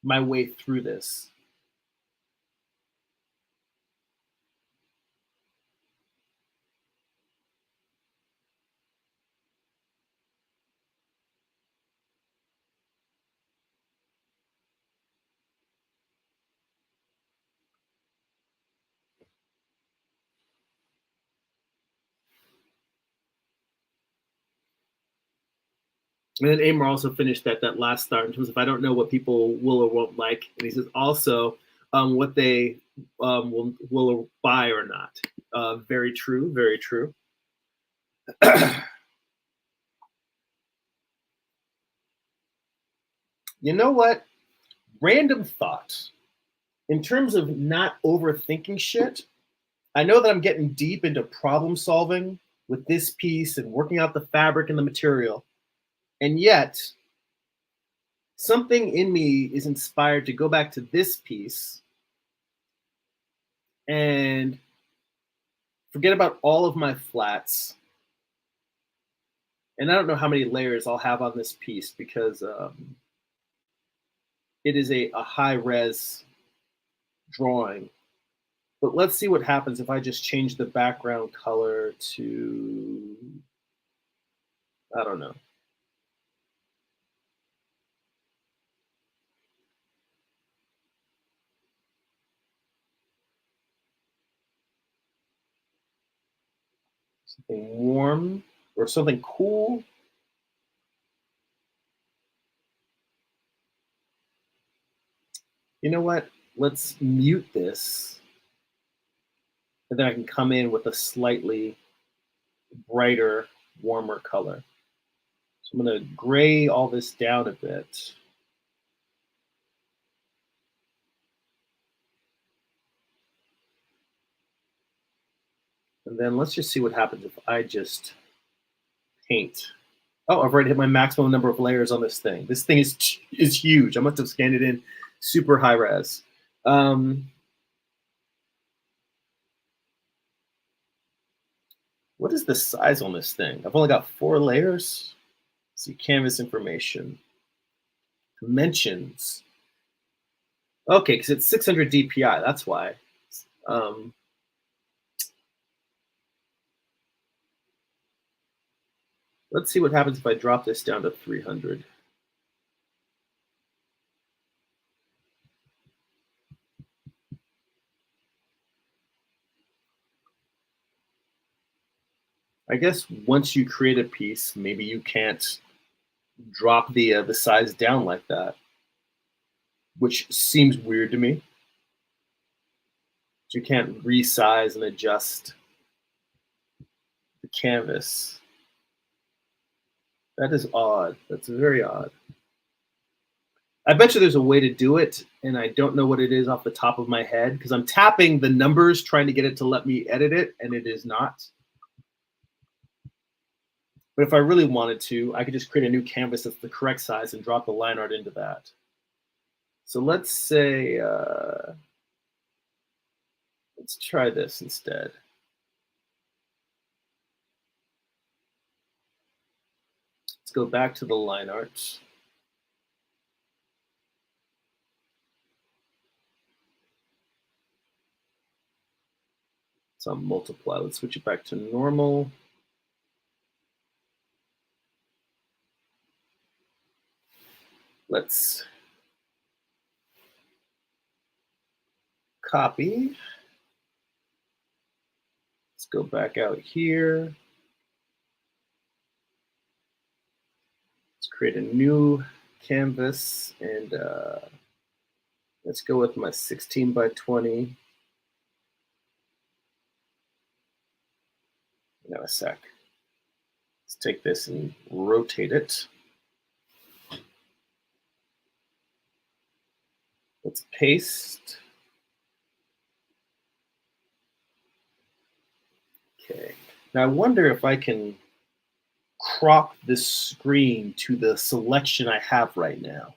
Speaker 1: my way through this. And then Amor also finished that last thought in terms of I don't know what people will or won't like, and he says also what they will buy or not. Very true, very true. You know what? Random thought. In terms of not overthinking shit, I know that I'm getting deep into problem solving with this piece and working out the fabric and the material. And yet, something in me is inspired to go back to this piece and forget about all of my flats. And I don't know how many layers I'll have on this piece because it is a high res drawing. But let's see what happens if I just change the background color to, I don't know. Something warm or something cool. You know what? Let's mute this. And then I can come in with a slightly brighter, warmer color. So I'm going to gray all this down a bit. And then let's just see what happens if I just paint. Oh, I've already hit my maximum number of layers on this thing. This thing is huge. I must have scanned it in super high res. What is the size on this thing? I've only got 4 layers. Let's see, canvas information. Dimensions. Okay, because it's 600 DPI, that's why. Let's see what happens if I drop this down to 300. I guess once you create a piece, maybe you can't drop the size down like that, which seems weird to me. You can't resize and adjust the canvas. That is odd. That's very odd. I bet you there's a way to do it, and I don't know what it is off the top of my head because I'm tapping the numbers trying to get it to let me edit it, and it is not. But if I really wanted to, I could just create a new canvas that's the correct size and drop the line art into that. So let's say, let's try this instead. Let's go back to the line art. It's on multiply. Let's switch it back to normal. Let's copy. Let's go back out here. Let's create a new canvas and let's go with my 16 by 20. Now a sec. Let's take this and rotate it. Let's paste. Okay. Now I wonder if I can crop this screen to the selection I have right now.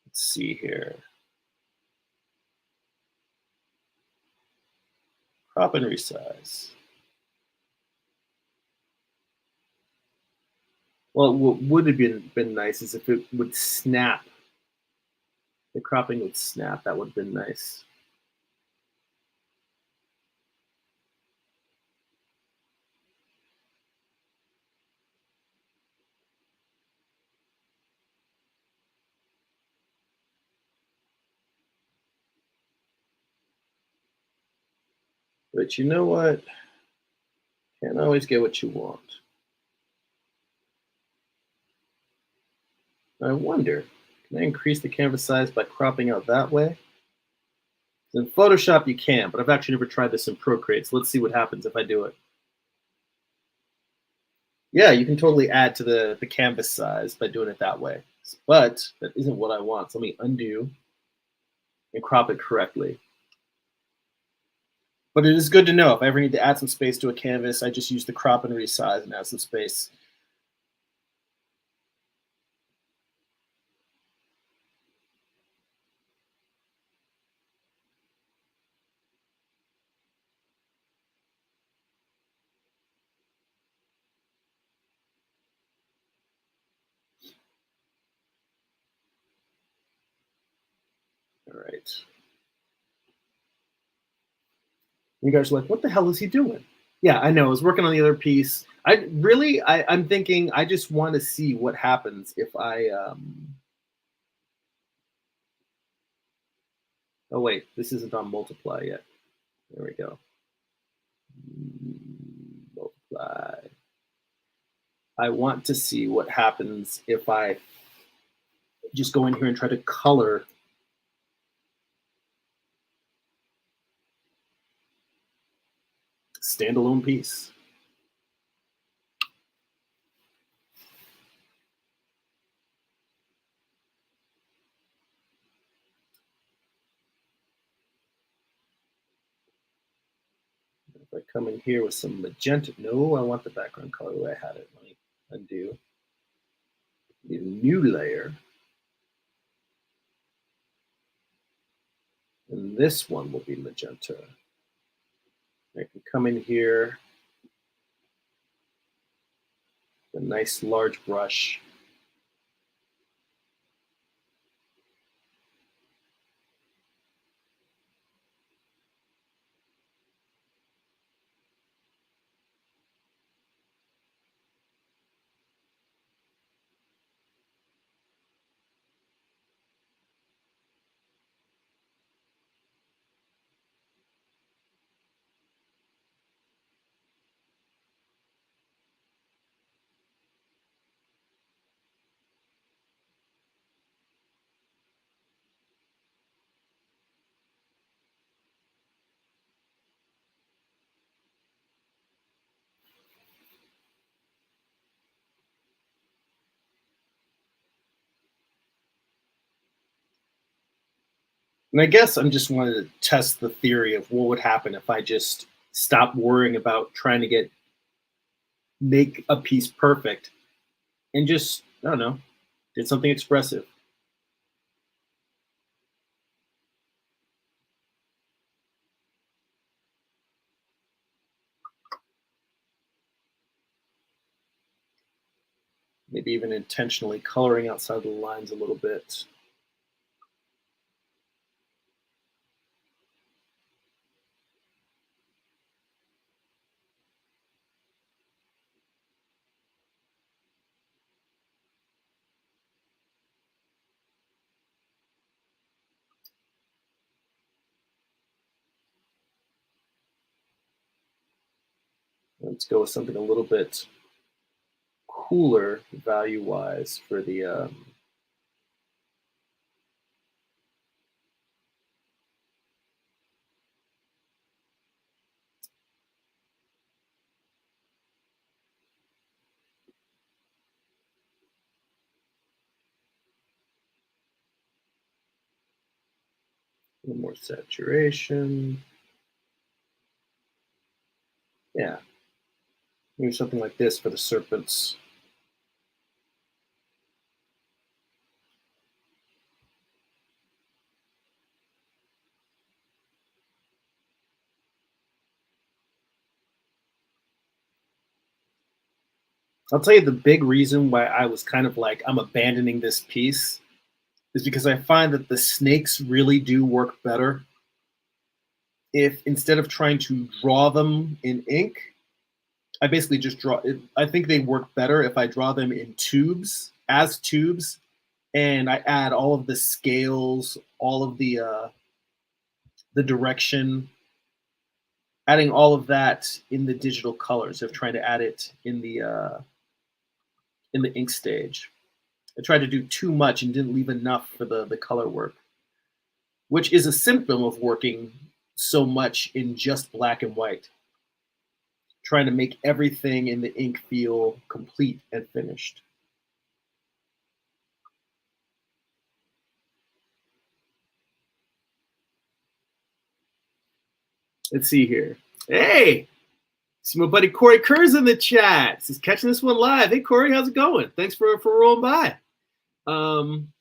Speaker 1: Let's see here. Crop and resize. Well, what would have been nice is if it would snap. The cropping would snap. That would have been nice. But you know what? Can't always get what you want. I wonder, can I increase the canvas size by cropping out that way? In Photoshop, you can, but I've actually never tried this in Procreate, so let's see what happens if I do it. Yeah, you can totally add to the canvas size by doing it that way. But that isn't what I want. So let me undo and crop it correctly. But it is good to know if I ever need to add some space to a canvas, I just use the crop and resize and add some space. All right. You guys are like, what the hell is he doing? Yeah, I know. I was working on the other piece. I'm thinking I just want to see what happens if I oh wait, this isn't on multiply yet. There we go. Multiply. I want to see what happens if I just go in here and try to color standalone piece. If I come in here with some magenta, no, I want the background color the way I had it. Let me undo. Need a new layer. And this one will be magenta. I can come in here, a nice large brush. And I guess I'm just wanted to test the theory of what would happen if I just stopped worrying about trying to get make a piece perfect and just, I don't know, did something expressive. Maybe even intentionally coloring outside the lines a little bit. Let's go with something a little bit cooler value-wise for a little more saturation. Yeah, maybe something like this for the serpents. I'll tell you the big reason why I was kind of like, I'm abandoning this piece is because I find that the snakes really do work better if instead of trying to draw them in ink, I basically just draw it. I think they work better if I draw them in tubes, as tubes, and I add all of the scales, all of the direction, adding all of that in the digital colors of trying to add it in the ink stage. I tried to do too much and didn't leave enough for the color work, which is a symptom of working so much in just black and white, trying to make everything in the ink feel complete and finished. Let's see here. Hey, see my buddy Corey Kerr's in the chat. He's catching this one live. Hey Corey, how's it going? Thanks for rolling by. Um,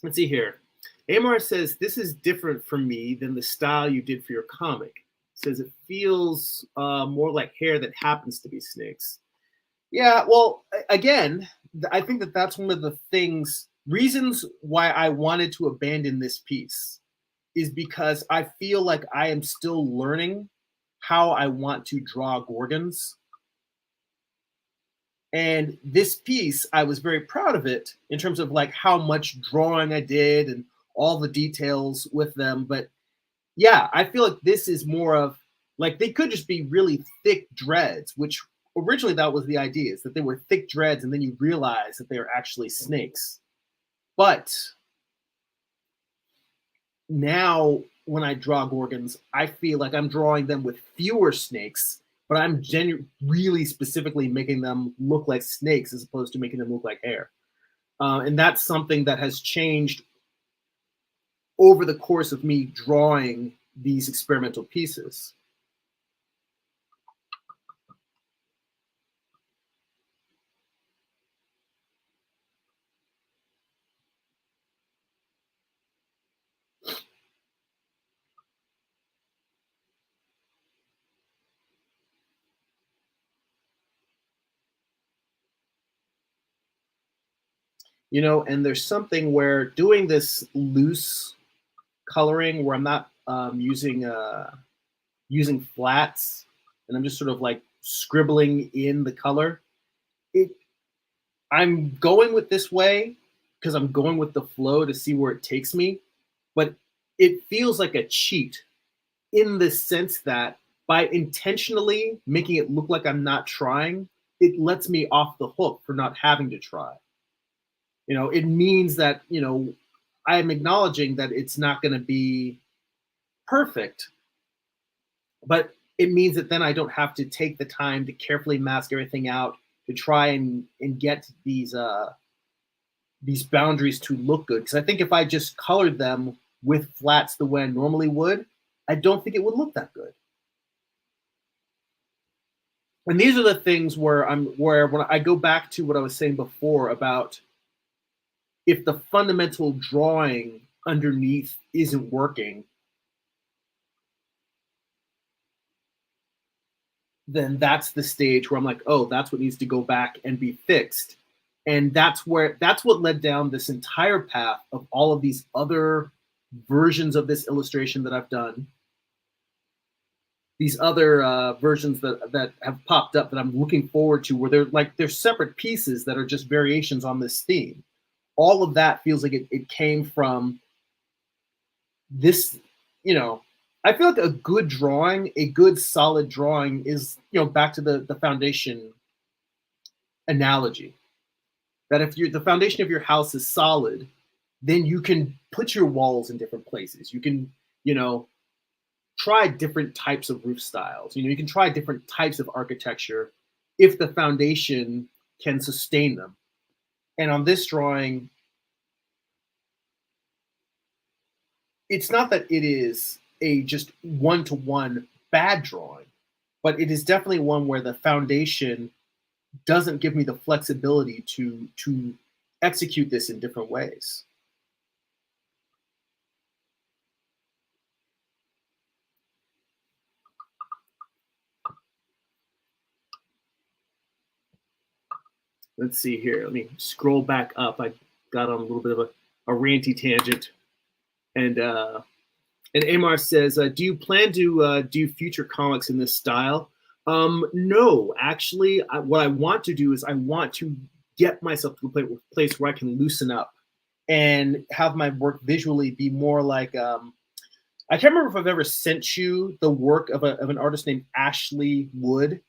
Speaker 1: let's see here. Amar says this is different for me than the style you did for your comic. Says it feels more like hair that happens to be snakes. Yeah, well, again, I think that that's one of the reasons why I wanted to abandon this piece is because I feel like I am still learning how I want to draw gorgons. And this piece, I was very proud of it in terms of like how much drawing I did and all the details with them. But yeah, I feel like this is more of like they could just be really thick dreads, which originally that was the idea, is that they were thick dreads and then you realize that they're actually snakes. But now when I draw gorgons, I feel like I'm drawing them with fewer snakes, but I'm really specifically making them look like snakes as opposed to making them look like hair. And that's something that has changed over the course of me drawing these experimental pieces. You know, and there's something where doing this loose coloring where I'm not using flats and I'm just sort of like scribbling in the color. It I'm going with this way because I'm going with the flow to see where it takes me, but it feels like a cheat in the sense that by intentionally making it look like I'm not trying, it lets me off the hook for not having to try. You know, it means that, you know, I am acknowledging that it's not going to be perfect, but it means that then I don't have to take the time to carefully mask everything out to try and get these boundaries to look good. Because I think if I just colored them with flats the way I normally would, I don't think it would look that good. And these are the things where when I go back to what I was saying before about if the fundamental drawing underneath isn't working, then that's the stage where I'm like, oh, that's what needs to go back and be fixed. And that's what led down this entire path of all of these other versions of this illustration that I've done. These other versions that have popped up that I'm looking forward to, where they're separate pieces that are just variations on this theme. All of that feels like it came from this, you know, I feel like a good drawing, a good solid drawing is, back to the foundation analogy. That if the foundation of your house is solid, then you can put your walls in different places. You can, try different types of roof styles. You can try different types of architecture if the foundation can sustain them. And on this drawing, it's not that it is a just one-to-one bad drawing, but it is definitely one where the foundation doesn't give me the flexibility to execute this in different ways. Let's see here. Let me scroll back up. I got on a little bit of a ranty tangent. And Amar says, do you plan to do future comics in this style? No, actually, what I want to do is I want to get myself to a place where I can loosen up and have my work visually be more like, I can't remember if I've ever sent you the work of an artist named Ashley Wood,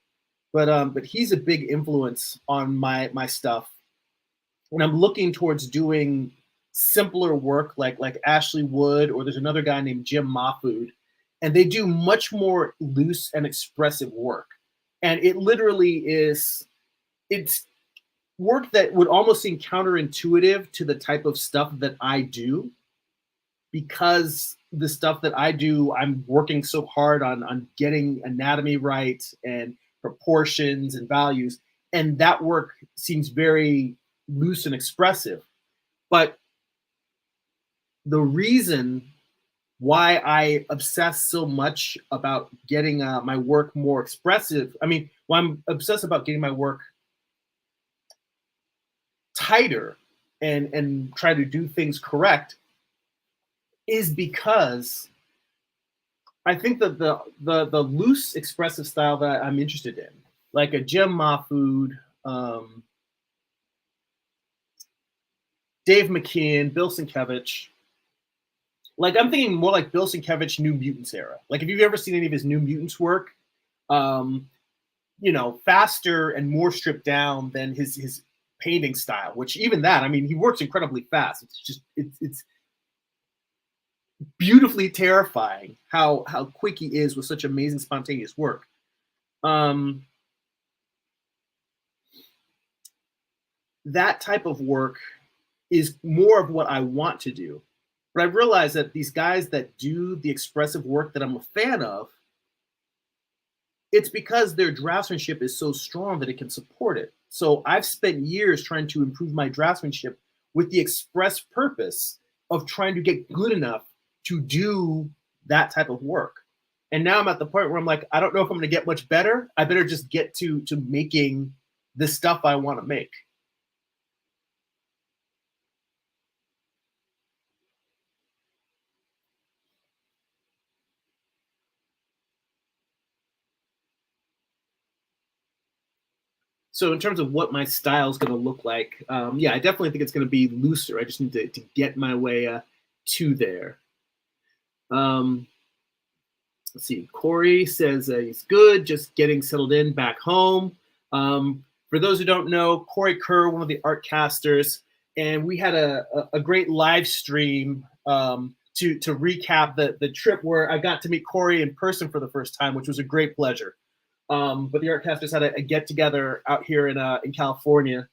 Speaker 1: but he's a big influence on my stuff. And I'm looking towards doing simpler work like Ashley Wood, or there's another guy named Jim Mahfood, and they do much more loose and expressive work. And it literally it's work that would almost seem counterintuitive to the type of stuff that I do, because the stuff that I do, I'm working so hard on getting anatomy right and proportions and values. And that work seems very loose and expressive. But the reason why I obsess so much about getting my work more expressive, why I'm obsessed about getting my work tighter and try to do things correct, is because I think that the loose expressive style that I'm interested in, like a Jim Mahfood, Dave McKeon, Bill Sienkiewicz. Like, I'm thinking more like Bill Sienkiewicz, New Mutants era. Like, if you've ever seen any of his New Mutants work, faster and more stripped down than his painting style, which even that, he works incredibly fast. It's beautifully terrifying how quick he is with such amazing spontaneous work. That type of work is more of what I want to do. But I realize that these guys that do the expressive work that I'm a fan of, it's because their draftsmanship is so strong that it can support it. So I've spent years trying to improve my draftsmanship with the express purpose of trying to get good enough to do that type of work. And now I'm at the point where I'm like, I don't know if I'm going to get much better. I better just get to making the stuff I want to make. So in terms of what my style is going to look like, yeah, I definitely think it's going to be looser. I just need to get my way to there. Let's see. Corey says he's good, just getting settled in back home. For those who don't know, Corey Kerr, one of the art casters, and we had a great live stream to recap the trip where I got to meet Corey in person for the first time, which was a great pleasure. But the Artcasters had a get together out here in California,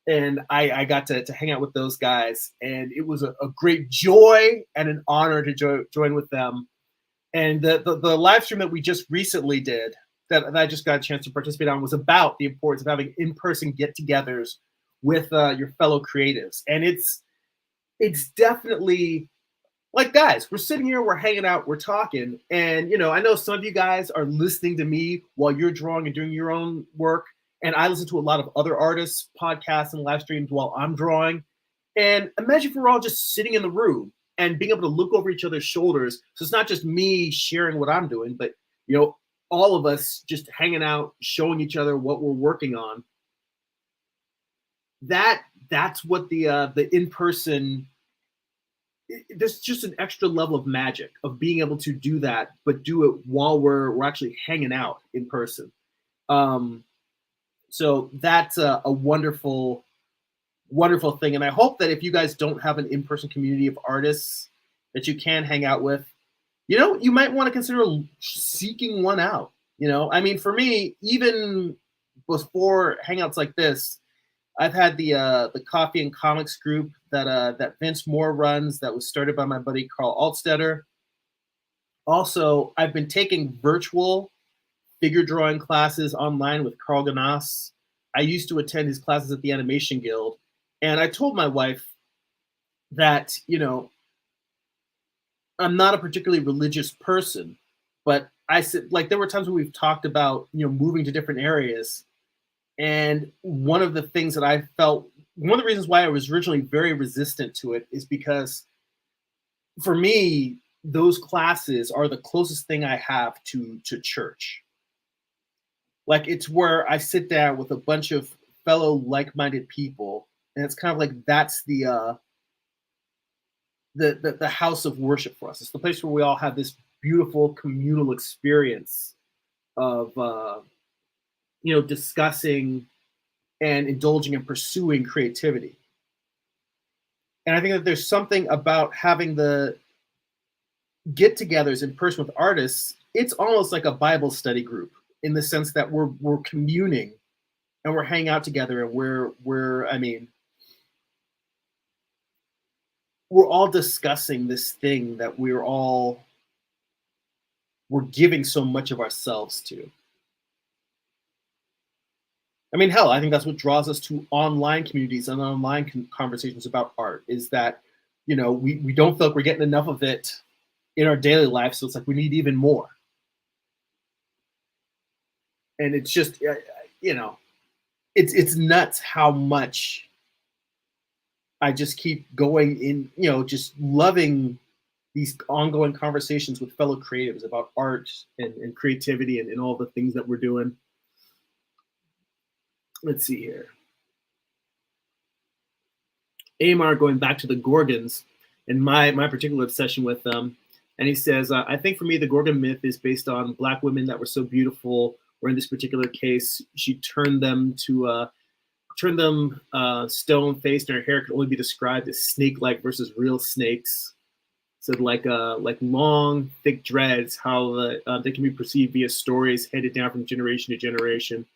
Speaker 1: and I got to hang out with those guys, and it was a great joy and an honor to join with them. And the live stream that we just recently did, that I just got a chance to participate on was about the importance of having in-person get-togethers with your fellow creatives, and it's definitely like, guys, we're sitting here, we're hanging out, we're talking, and I know some of you guys are listening to me while you're drawing and doing your own work, and I listen to a lot of other artists, podcasts, and live streams while I'm drawing. And imagine if we're all just sitting in the room and being able to look over each other's shoulders. So it's not just me sharing what I'm doing, but all of us just hanging out, showing each other what we're working on. That's what the in-person. There's just an extra level of magic of being able to do that, but do it while we're actually hanging out in person. So that's a wonderful, wonderful thing. And I hope that if you guys don't have an in-person community of artists that you can hang out with, you might want to consider seeking one out. I mean, for me, even before hangouts like this, I've had the Coffee and Comics group that Vince Moore runs, that was started by my buddy Carl Altstetter. Also, I've been taking virtual figure drawing classes online with Carl Ganas. I used to attend his classes at the Animation Guild, and I told my wife that I'm not a particularly religious person, but I said, like, there were times when we've talked about moving to different areas. And one of the things that I felt, one of the reasons why I was originally very resistant to it is because for me, those classes are the closest thing I have to church. Like, it's where I sit down with a bunch of fellow like-minded people, and it's kind of like that's the house of worship for us. It's the place where we all have this beautiful communal experience of discussing and indulging and pursuing creativity. And I think that there's something about having the get-togethers in person with artists. It's almost like a Bible study group in the sense that we're communing and we're hanging out together, and we're all discussing this thing that we're giving so much of ourselves to. I mean, hell, I think that's what draws us to online communities and online conversations about art, is that, we don't feel like we're getting enough of it in our daily life. So it's like we need even more. And it's just, it's nuts how much I just keep going in, just loving these ongoing conversations with fellow creatives about art and creativity and all the things that we're doing. Let's see here. Amar, going back to the Gorgons and my particular obsession with them. And he says, I think for me, the Gorgon myth is based on Black women that were so beautiful, or in this particular case, she turned them stone-faced, and her hair could only be described as snake-like versus real snakes. So like long, thick dreads, how they can be perceived via stories handed down from generation to generation.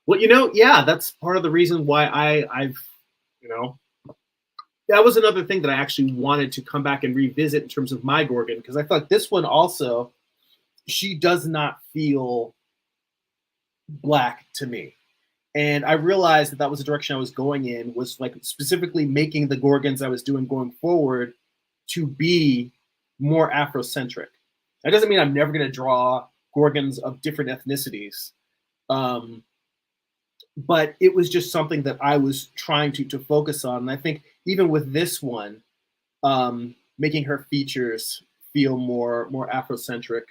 Speaker 1: Well, yeah, that's part of the reason why I've that was another thing that I actually wanted to come back and revisit in terms of my Gorgon, because I thought this one also, she does not feel Black to me. And I realized that was the direction I was going in, was like specifically making the Gorgons I was doing going forward to be more Afrocentric. That doesn't mean I'm never going to draw Gorgons of different ethnicities. But it was just something that I was trying to focus on. And I think even with this one, making her features feel more Afrocentric,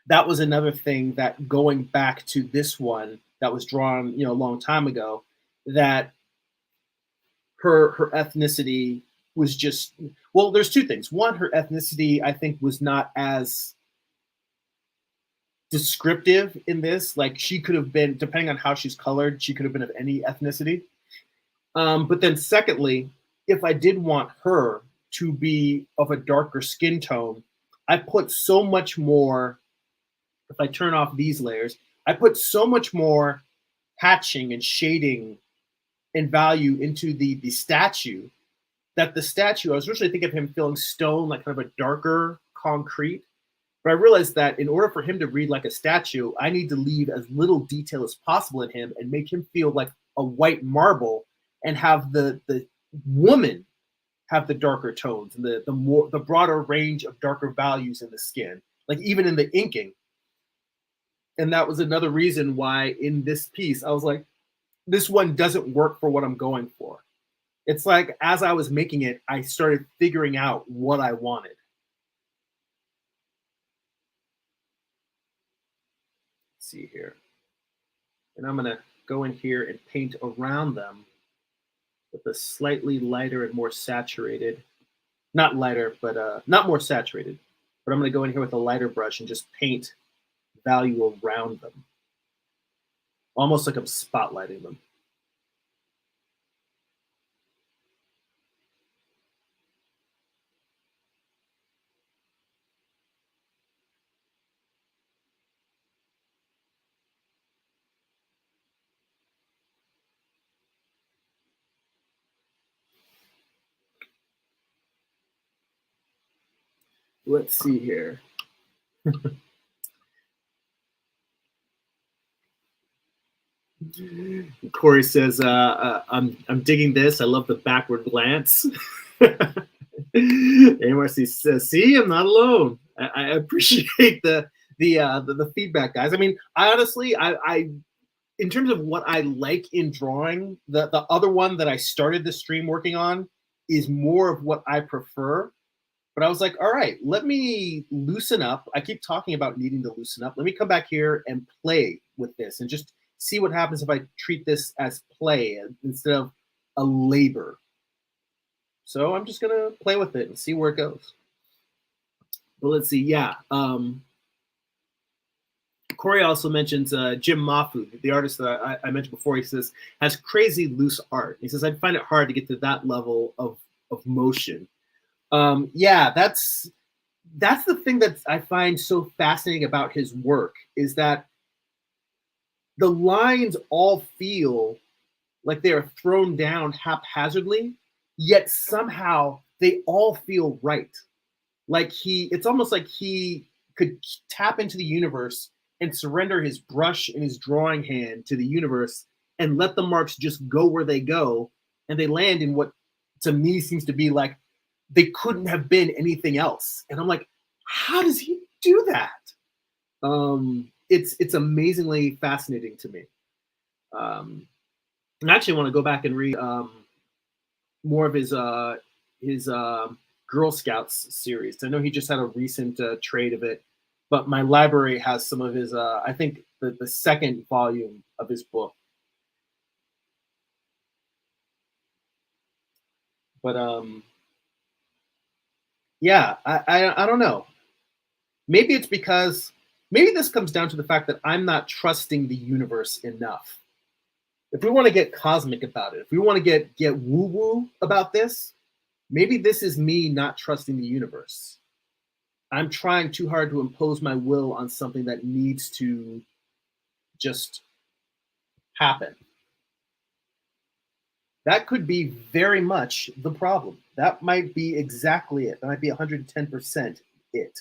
Speaker 1: that was another thing that, going back to this one that was drawn, a long time ago, that her ethnicity was just, well, there's two things. One, her ethnicity, I think, was not as descriptive in this. Like, she could have been, depending on how she's colored, she could have been of any ethnicity. But then secondly, if I did want her to be of a darker skin tone, I put so much more, if I turn off these layers, I put so much more hatching and shading and value into the statue, that the statue, I was originally thinking of him feeling stone, like kind of a darker concrete. But I realized that in order for him to read like a statue, I need to leave as little detail as possible in him and make him feel like a white marble, and have the woman have the darker tones and the broader range of darker values in the skin, like even in the inking. And that was another reason why in this piece I was like, this one doesn't work for what I'm going for. It's like as I was making it, I started figuring out what I wanted. Let's see here. And I'm gonna go in here and paint around them with a slightly lighter and more saturated, not lighter, but not more saturated, but I'm gonna go in here with a lighter brush and just paint value around them. Almost like I'm spotlighting them. Let's see here. Corey says, I'm digging this. I love the backward glance. AMRC says, see, I'm not alone. I appreciate the feedback, guys. I mean, I honestly, I in terms of what I like in drawing, the other one that I started the stream working on is more of what I prefer. But I was like, all right, let me loosen up. I keep talking about needing to loosen up. Let me come back here and play with this and just see what happens if I treat this as play instead of a labor. So I'm just going to play with it and see where it goes. But let's see. Yeah. Corey also mentions Jim Mafu, the artist that I mentioned before. He says, has crazy loose art. He says, I'd find it hard to get to that level of motion. Yeah, that's the thing that I find so fascinating about his work, is that the lines all feel like they are thrown down haphazardly, yet somehow they all feel right. Like it's almost like he could tap into the universe and surrender his brush and his drawing hand to the universe and let the marks just go where they go, and they land in what to me seems to be like they couldn't have been anything else. And I'm like, how does he do that? It's amazingly fascinating to me. And I actually want to go back and read more of his Girl Scouts series. I know he just had a recent trade of it, but my library has some of his, I think the second volume of his book. But yeah, I don't know. Maybe it's because, maybe this comes down to the fact that I'm not trusting the universe enough. If we want to get cosmic about it, if we want to get woo-woo about this, maybe this is me not trusting the universe. I'm trying too hard to impose my will on something that needs to just happen. That could be very much the problem. That might be exactly it. That might be 110% it.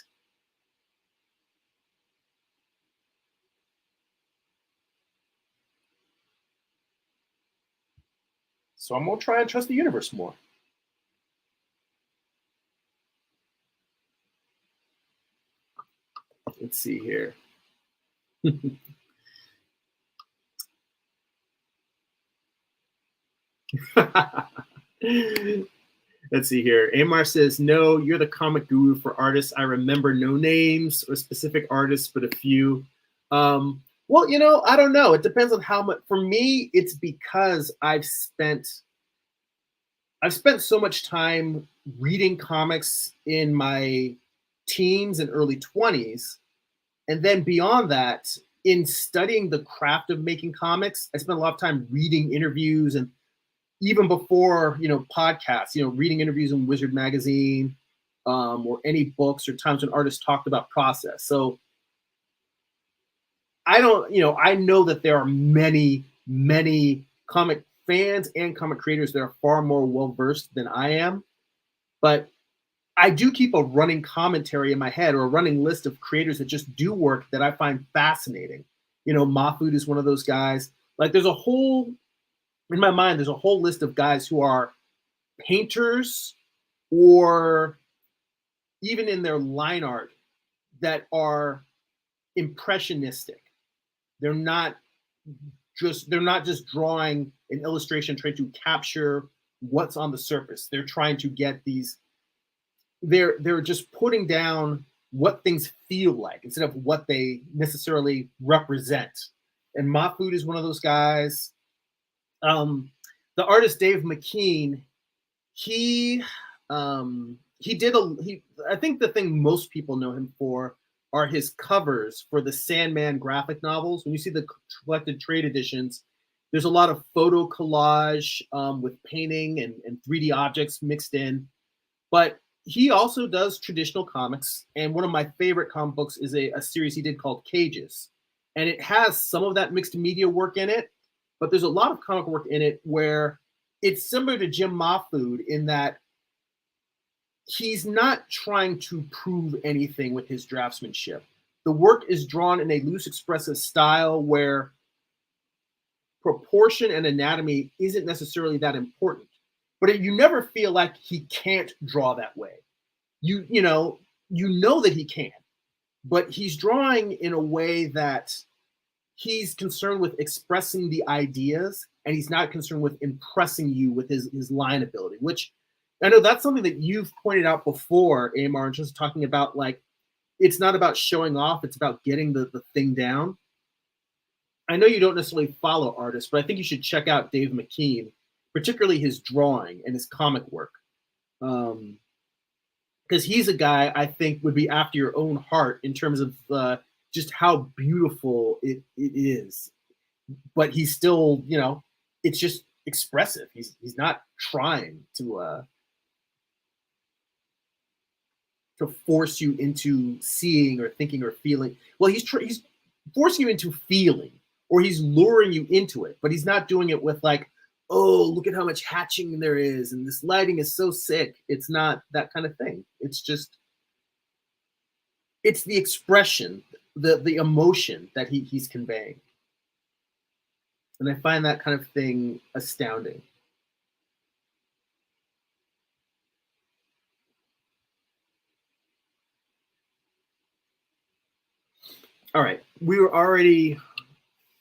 Speaker 1: So I'm gonna try and trust the universe more. Let's see here. Let's see here. Amar says, no, you're the comic guru for artists. I remember no names or specific artists, but a few. Well, you know, I don't know. It depends on how much. For me, it's because I've spent so much time reading comics in my teens and early 20s. And then beyond that, in studying the craft of making comics, I spent a lot of time reading interviews, and even before, you know, podcasts, you know, reading interviews in Wizard magazine, or any books or times when artists talked about process. So I don't, you know, I know that there are many, many comic fans and comic creators that are far more well-versed than I am. But I do keep a running commentary in my head or a running list of creators that just do work that I find fascinating. You know, Mahfood is one of those guys. Like there's a whole, in my mind, there's a whole list of guys who are painters or even in their line art that are impressionistic. They're not just drawing an illustration trying to capture what's on the surface. They're trying to get these, they're just putting down what things feel like instead of what they necessarily represent. And Mahfood is one of those guys. The artist Dave McKean, he I think the thing most people know him for are his covers for the Sandman graphic novels. When you see the collected trade editions, there's a lot of photo collage with painting and 3D objects mixed in. But he also does traditional comics. And one of my favorite comic books is a series he did called Cages. And it has some of that mixed media work in it, but there's a lot of comic work in it where it's similar to Jim Mahfood in that he's not trying to prove anything with his draftsmanship. The work is drawn in a loose, expressive style where proportion and anatomy isn't necessarily that important. But you never feel like he can't draw that way. You know that he can, but he's drawing in a way that he's concerned with expressing the ideas, and he's not concerned with impressing you with his line ability, which I know that's something that you've pointed out before, Amar, and just talking about like, it's not about showing off, it's about getting the thing down. I know you don't necessarily follow artists, but I think you should check out Dave McKean, particularly his drawing and his comic work. Because he's a guy I think would be after your own heart in terms of just how beautiful it is. But he's still, it's just expressive. He's not trying to force you into seeing or thinking or feeling. Well, he's forcing you into feeling, or he's luring you into it, but he's not doing it with like, oh, look at how much hatching there is, and this lighting is so sick. It's not that kind of thing. It's just, it's the expression, the emotion that he's conveying. And I find that kind of thing astounding. All right, we were already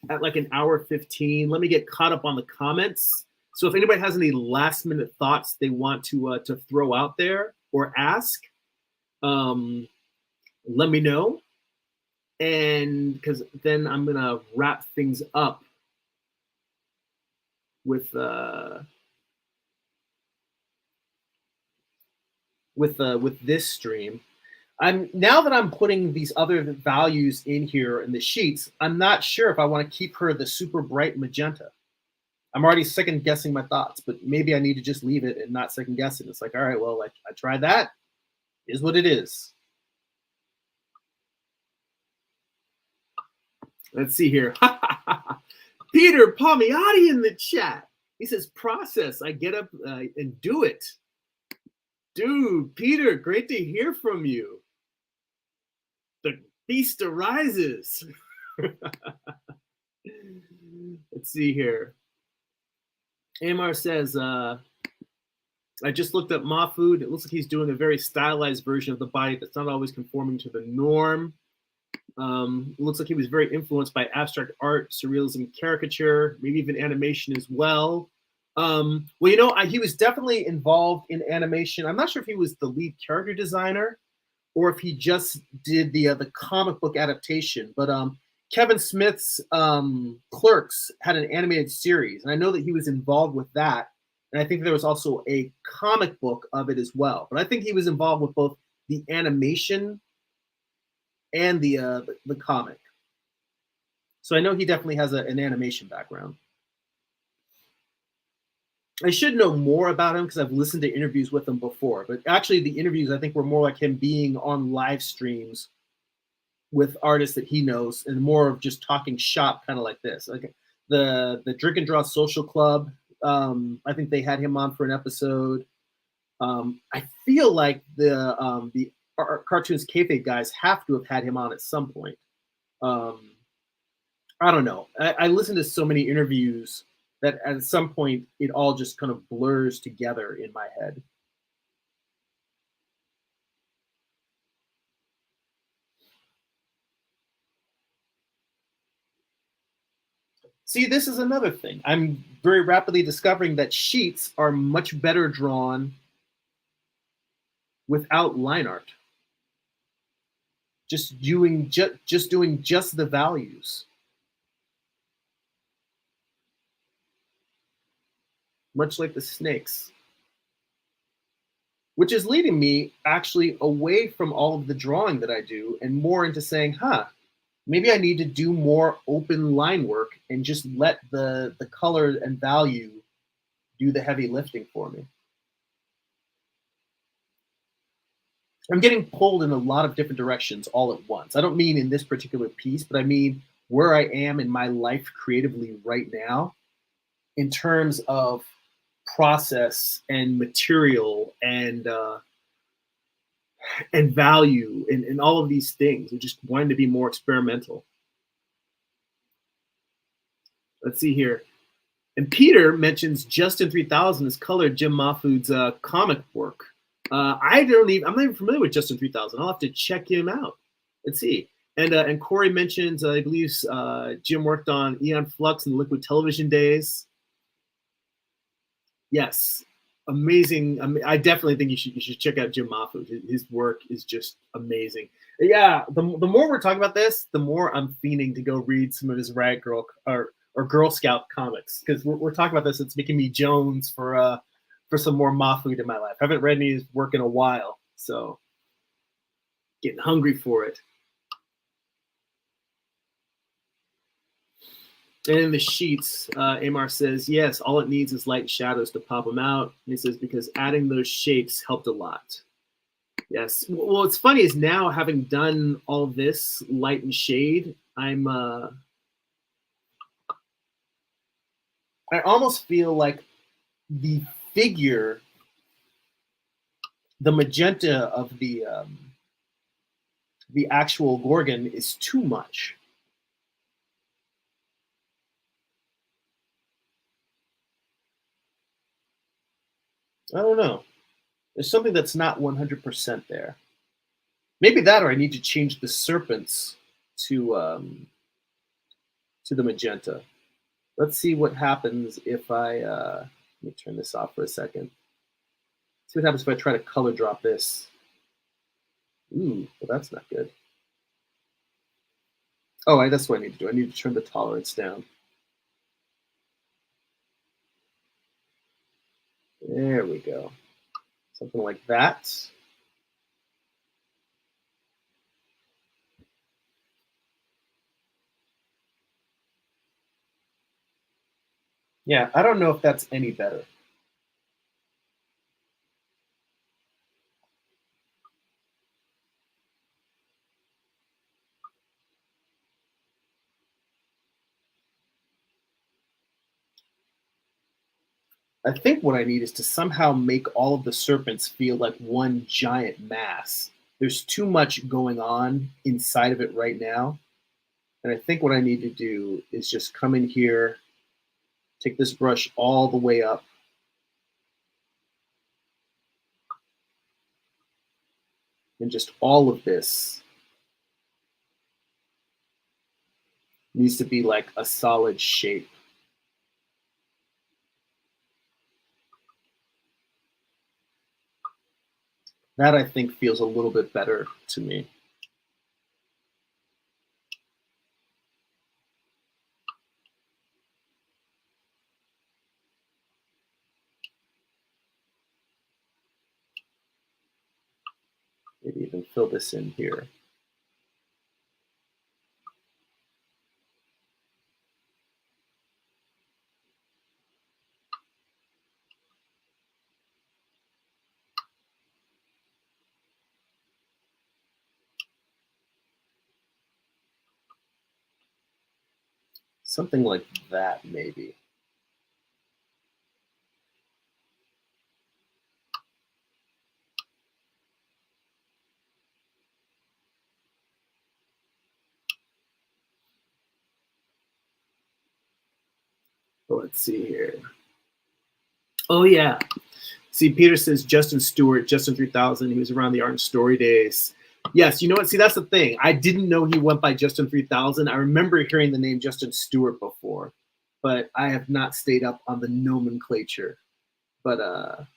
Speaker 1: at like an hour 15. Let me get caught up on the comments. So if anybody has any last minute thoughts they want to throw out there or ask, let me know. And because then I'm gonna wrap things up with this stream. Now that I'm putting these other values in here in the sheets, I'm not sure if I want to keep her the super bright magenta. I'm already second guessing my thoughts, but maybe I need to just leave it and not second guess it. It's like, all right, well, I tried that. Is what it is. Let's see here. Peter Palmiotti in the chat. He says, process. I get up and do it. Dude, Peter, great to hear from you. The beast arises. Let's see here. Amar says, I just looked up Mahfood. It looks like he's doing a very stylized version of the body that's not always conforming to the norm. It looks like he was very influenced by abstract art, surrealism, caricature, maybe even animation as well. Well, he was definitely involved in animation. I'm not sure if he was the lead character designer or if he just did the comic book adaptation. But Kevin Smith's Clerks had an animated series, and I know that he was involved with that. And I think there was also a comic book of it as well. But I think he was involved with both the animation and the comic. So I know he definitely has an animation background. I should know more about him because I've listened to interviews with him before. But actually, the interviews, I think, were more like him being on live streams with artists that he knows and more of just talking shop, kind of like this. Like the Drink and Draw Social Club, I think they had him on for an episode. I feel like the cartoons kayfabe guys have to have had him on at some point. Um, I don't know. I listen to so many interviews that at some point it all just kind of blurs together in my head. See, this is another thing. I'm very rapidly discovering that sheets are much better drawn without line art. Just doing just the values, much like the snakes, which is leading me actually away from all of the drawing that I do and more into saying, huh, maybe I need to do more open line work and just let the color and value do the heavy lifting for me. I'm getting pulled in a lot of different directions all at once. I don't mean in this particular piece, but I mean where I am in my life creatively right now in terms of process and material and value and all of these things. We just wanting to be more experimental. Let's see here. And Peter mentions Justin 3000 has colored Jim Mahfood's comic work. I'm not even familiar with Justin 3000. I'll have to check him out. Let's see. And Corey mentions, I believe Jim worked on Eon Flux and Liquid Television days. Yes, amazing. I definitely think you should check out Jim Mahfood. His work is just amazing. Yeah, the more we're talking about this, the more I'm fiending to go read some of his Rag Girl or Girl Scout comics because we're talking about this. It's making me Jones for some more Mahfood in my life. I haven't read any of his work in a while, so getting hungry for it. And in the sheets, Amar says, yes, all it needs is light and shadows to pop them out. And he says, because adding those shapes helped a lot. Yes. Well, what's funny is now having done all this light and shade, I almost feel like the figure, the magenta of the actual Gorgon is too much. I don't know. There's something that's not 100% there. Maybe that, or I need to change the serpents to the magenta. Let's see what happens if let me turn this off for a second. See what happens if I try to color drop this. Ooh, well, that's not good. Oh, that's what I need to do. I need to turn the tolerance down. There we go. Something like that. Yeah, I don't know if that's any better. I think what I need is to somehow make all of the serpents feel like one giant mass. There's too much going on inside of it right now. And I think what I need to do is just come in here, take this brush all the way up, and just all of this needs to be like a solid shape. That I think feels a little bit better to me. Maybe even fill this in here. Something like that, maybe. Let's see here. Oh yeah. See, Peter says Justin Stewart, Justin 3000. He was around the Art and Story days. Yes, you know what? See, that's the thing. I didn't know he went by Justin 3000. I remember hearing the name Justin Stewart before, but I have not stayed up on the nomenclature. But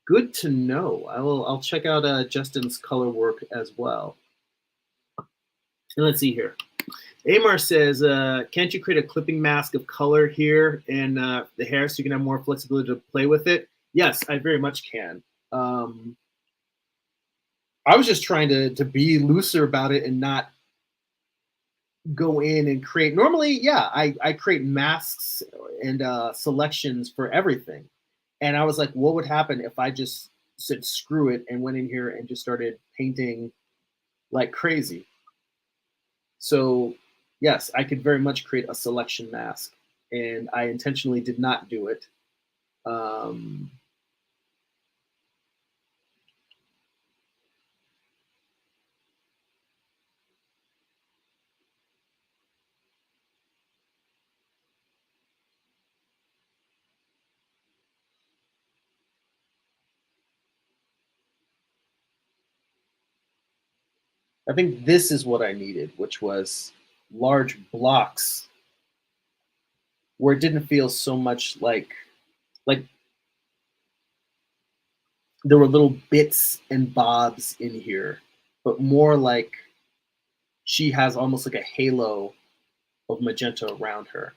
Speaker 1: good to know. I'll check out Justin's color work as well. And let's see here. Amar says, can't you create a clipping mask of color here in the hair so you can have more flexibility to play with it? Yes, I very much can. I was just trying to be looser about it and not go in and create. Normally, yeah, I create masks and selections for everything. And I was like, what would happen if I just said screw it and went in here and just started painting like crazy? So yes, I could very much create a selection mask, and I intentionally did not do it. I think this is what I needed, which was large blocks where it didn't feel so much like there were little bits and bobs in here, but more like she has almost like a halo of magenta around her.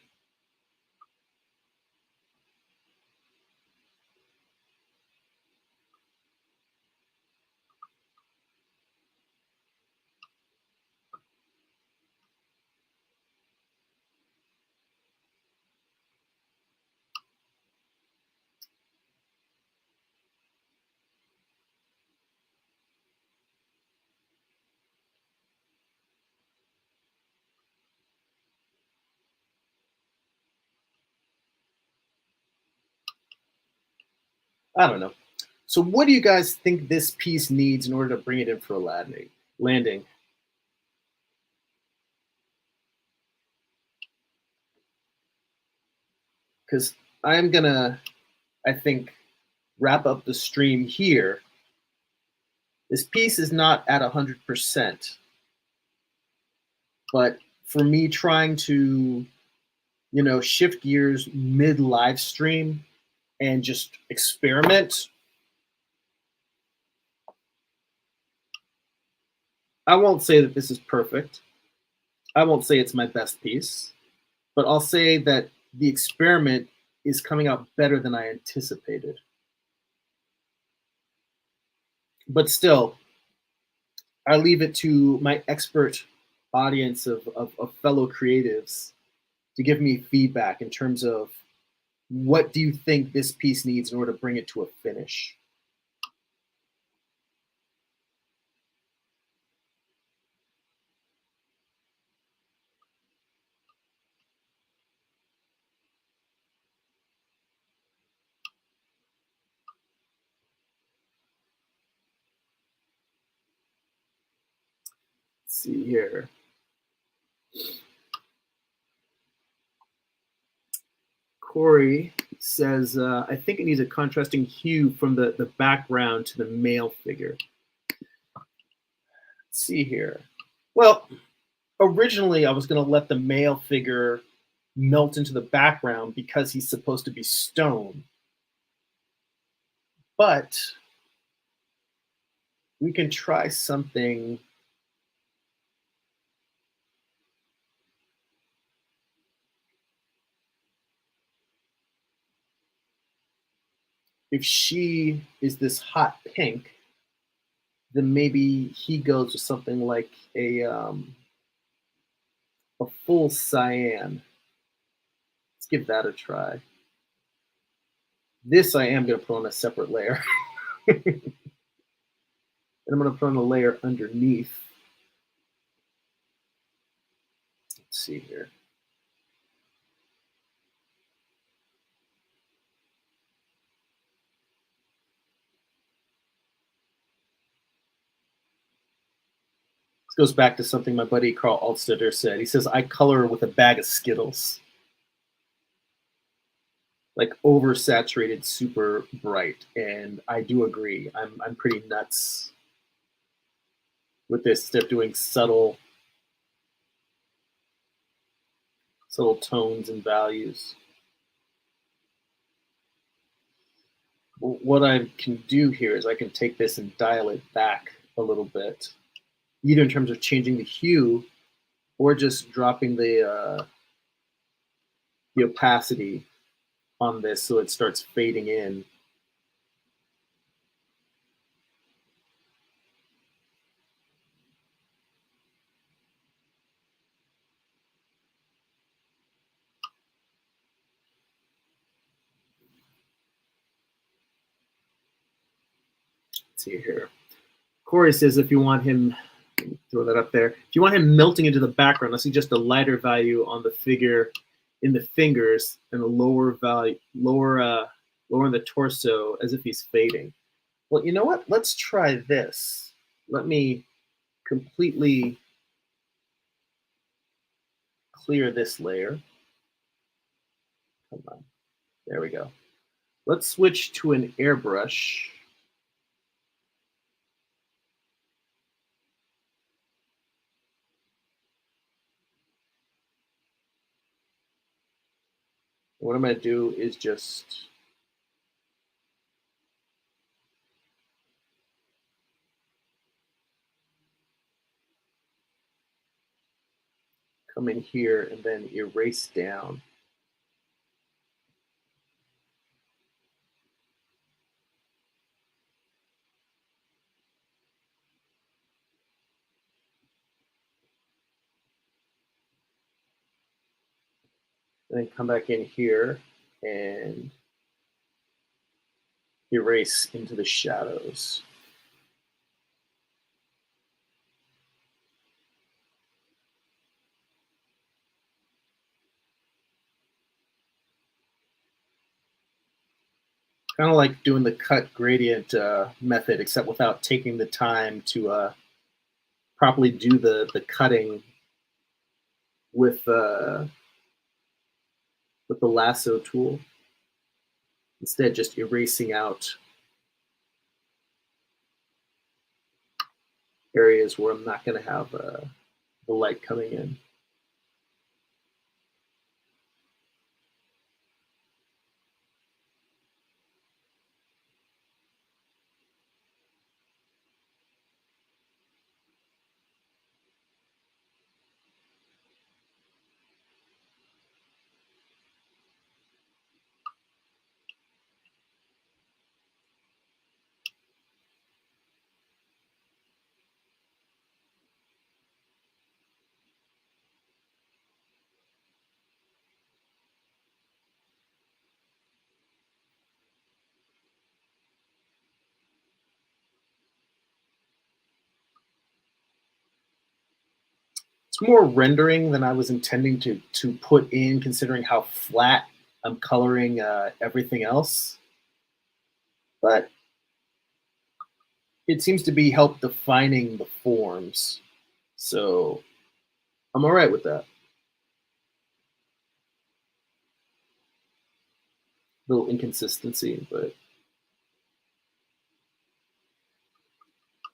Speaker 1: I don't know. So, what do you guys think this piece needs in order to bring it in for a landing? Because I'm gonna, I think, wrap up the stream here. This piece is not at 100%, but for me trying to, shift gears mid live stream and just experiment, I won't say that this is perfect. I won't say it's my best piece, but I'll say that the experiment is coming out better than I anticipated. But still, I leave it to my expert audience of fellow creatives to give me feedback in terms of what do you think this piece needs in order to bring it to a finish. Let's see here. Corey says, I think it needs a contrasting hue from the background to the male figure. Let's see here. Well, originally I was going to let the male figure melt into the background because he's supposed to be stone. But we can try something. If she is this hot pink, then maybe he goes with something like a full cyan. Let's give that a try. This I am going to put on a separate layer. And I'm going to put on a layer underneath. Let's see here. This goes back to something my buddy Carl Altstetter said. He says, I color with a bag of Skittles. like oversaturated, super bright. And I do agree. I'm pretty nuts with this. Instead of doing subtle tones and values. What I can do here is I can take this and dial it back a little bit, either in terms of changing the hue or just dropping the opacity on this so it starts fading in. Let's see here. Corey says if you want him, throw that up there. If you want him melting into the background, let's see just a lighter value on the figure in the fingers and a lower value, lower in the torso as if he's fading. Well, you know what? Let's try this. Let me completely clear this layer. Come on. There we go. Let's switch to an airbrush. What I'm going to do is just come in here and then erase down. And then come back in here and erase into the shadows. Kind of like doing the cut gradient method, except without taking the time to properly do the cutting with the lasso tool. Instead, just erasing out areas where I'm not going to have the light coming in. It's more rendering than I was intending to put in, considering how flat I'm coloring everything else. But it seems to be help defining the forms. So I'm all right with that. Little inconsistency, but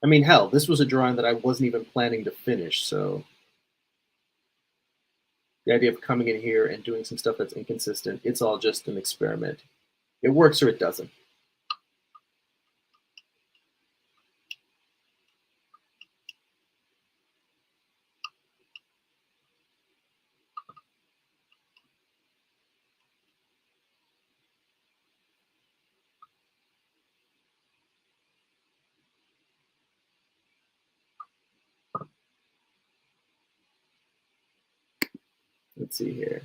Speaker 1: I mean, hell, this was a drawing that I wasn't even planning to finish. So the idea of coming in here and doing some stuff that's inconsistent, it's all just an experiment. It works or it doesn't. Let's see here.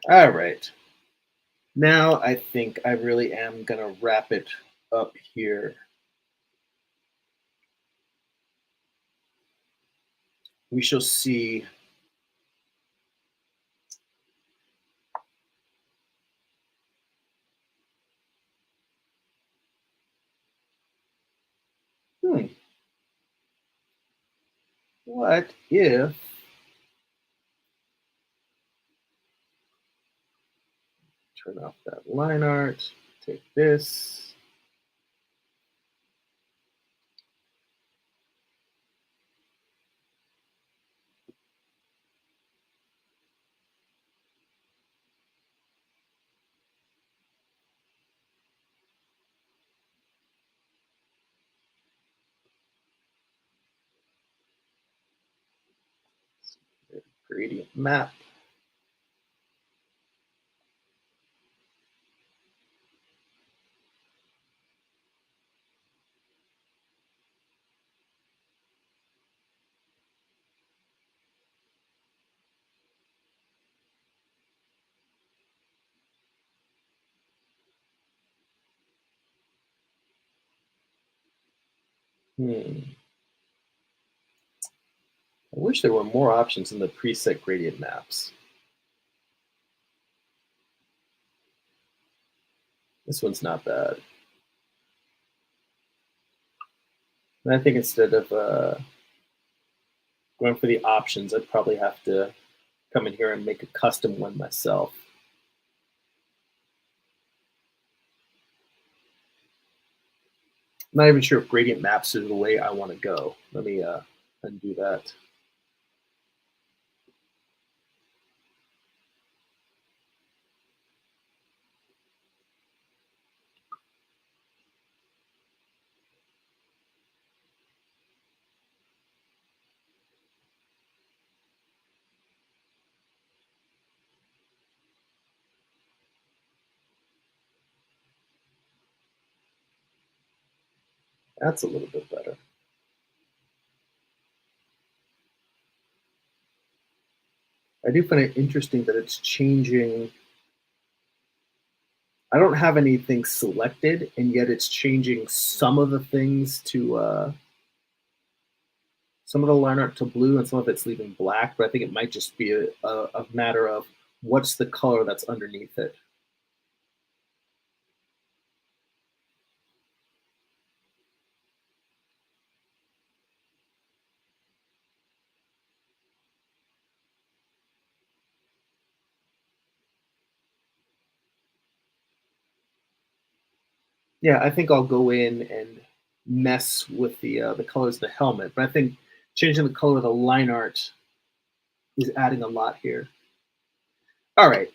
Speaker 1: All right. Now I think I really am going to wrap it up here. We shall see. What if Turn off that line art. Take this. Gradient map. I wish there were more options in the preset gradient maps. This one's not bad. And I think instead of going for the options, I'd probably have to come in here and make a custom one myself. I'm not even sure if gradient maps are the way I want to go. Let me undo that. That's a little bit better. I do find it interesting that it's changing. I don't have anything selected, and yet it's changing some of the things to some of the line art to blue, and some of it's leaving black. But I think it might just be a matter of what's the color that's underneath it. Yeah, I think I'll go in and mess with the colors of the helmet, but I think changing the color of the line art is adding a lot here. All right,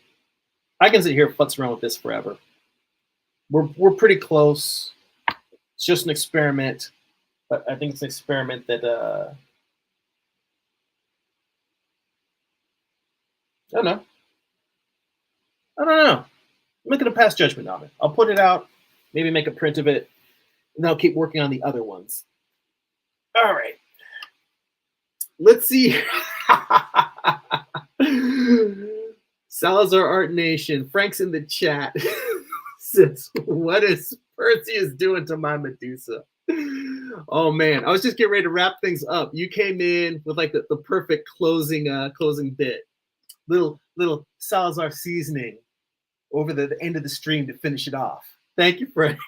Speaker 1: I can sit here and futz around with this forever. We're pretty close. It's just an experiment, but I think it's an experiment that I don't know. I don't know. I'm making a pass judgment on it. I'll put it out, maybe make a print of it, and then I'll keep working on the other ones. All right. Let's see. Salazar Art Nation. Frank's in the chat. Says, what is Perseus doing to my Medusa? Oh man, I was just getting ready to wrap things up. You came in with like the perfect closing bit. Little Salazar seasoning over the end of the stream to finish it off. Thank you, Frank.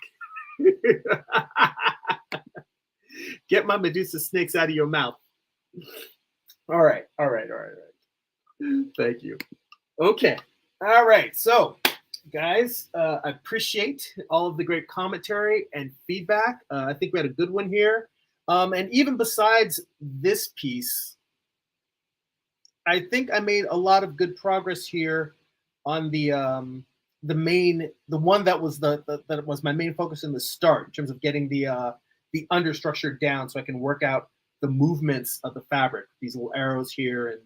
Speaker 1: Get my Medusa snakes out of your mouth. All right. Thank you. Okay. All right. So, guys, I appreciate all of the great commentary and feedback. I think we had a good one here. And even besides this piece, I think I made a lot of good progress here on the one that was that was my main focus in the start in terms of getting the understructure down, so I can work out the movements of the fabric. These little arrows here,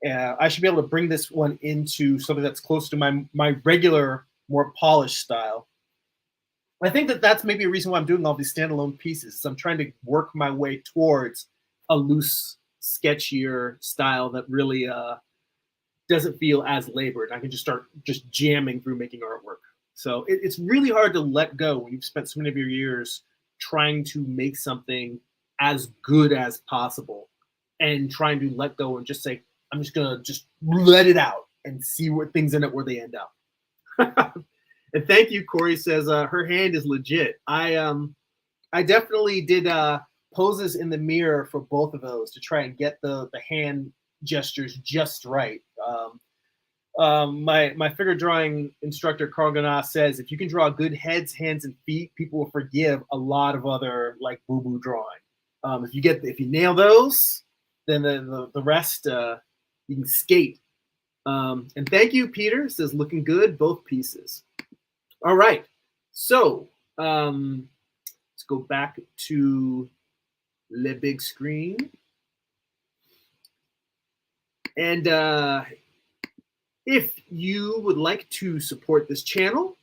Speaker 1: and I should be able to bring this one into something that's close to my regular, more polished style. I think that's maybe a reason why I'm doing all these standalone pieces. So I'm trying to work my way towards a loose, sketchier style that really doesn't feel as labored. I can just start jamming through making artwork. So it's really hard to let go when you've spent so many of your years trying to make something as good as possible and trying to let go and just say, I'm just gonna just let it out and see what things end up where they end up. And thank you, Corey says her hand is legit. I definitely did poses in the mirror for both of those to try and get the hand gestures just right. My figure drawing instructor Carl Ganas says if you can draw good heads, hands, and feet, people will forgive a lot of other like boo-boo drawing. If you nail those, then the rest you can skate. And thank you, Peter. It says looking good, both pieces. All right, so let's go back to the big screen. And if you would like to support this channel,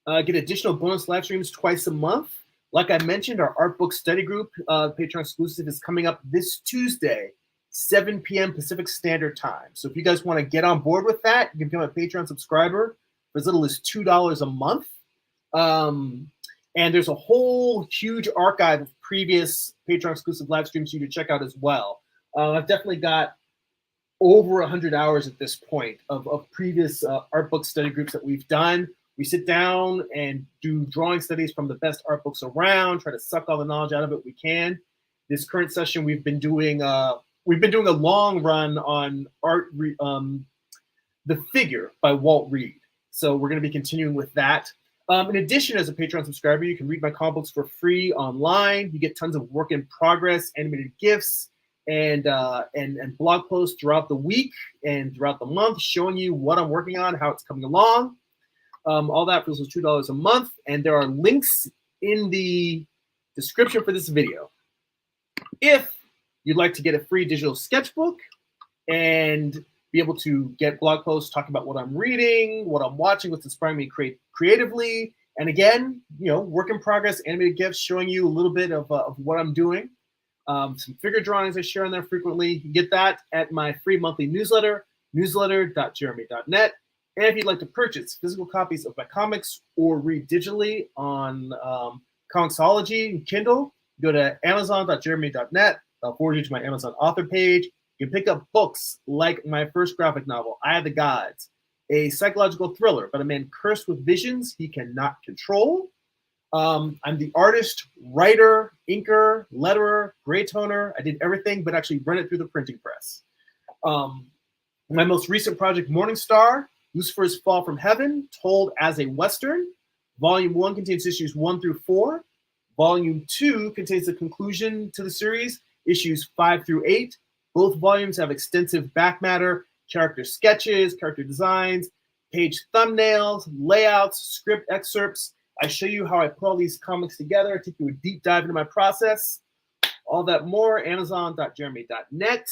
Speaker 1: get additional bonus live streams twice a month. Like I mentioned, our art book study group, Patreon exclusive, is coming up this Tuesday, 7 p.m. Pacific Standard Time. So if you guys want to get on board with that, you can become a Patreon subscriber for as little as $2 a month. And there's a whole huge archive of previous Patreon exclusive live streams for you to check out as well. I've definitely got over 100 hours at this point of previous art book study groups that we've done. We sit down and do drawing studies from the best art books around, try to suck all the knowledge out of it we can. This current session, we've been doing a long run on The Figure by Walt Reed. So we're going to be continuing with that. In addition, as a Patreon subscriber, you can read my comic books for free online. You get tons of work in progress, animated GIFs, and blog posts throughout the week and throughout the month, showing you what I'm working on, how it's coming along. All that for $2 a month, and there are links in the description for this video. If you'd like to get a free digital sketchbook and be able to get blog posts talking about what I'm reading, what I'm watching, what's inspiring me creatively, and again, work in progress, animated GIFs showing you a little bit of what I'm doing. Some figure drawings I share on there frequently. You can get that at my free monthly newsletter, newsletter.jeremy.net. And if you'd like to purchase physical copies of my comics or read digitally on Comixology and Kindle, go to amazon.jeremy.net. I'll forward you to my Amazon author page. You can pick up books like my first graphic novel, Eye of the Gods, a psychological thriller about a man cursed with visions he cannot control. I'm the artist, writer, inker, letterer, gray toner. I did everything but actually run it through the printing press. My most recent project, Morning Star, Lucifer's Fall from Heaven, told as a Western. Volume 1 contains issues 1 through 4. Volume 2 contains the conclusion to the series, issues 5 through 8. Both volumes have extensive back matter, character sketches, character designs, page thumbnails, layouts, script excerpts. I show you how I put all these comics together, take you a deep dive into my process. All that more, amazon.jeremy.net.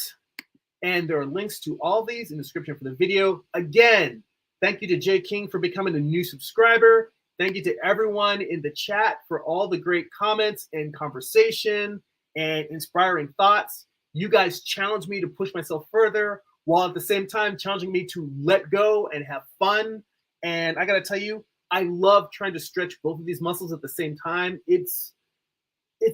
Speaker 1: And there are links to all these in the description for the video. Again, thank you to Jay King for becoming a new subscriber. Thank you to everyone in the chat for all the great comments and conversation and inspiring thoughts. You guys challenge me to push myself further, while at the same time challenging me to let go and have fun. And I got to tell you, I love trying to stretch both of these muscles at the same time. It's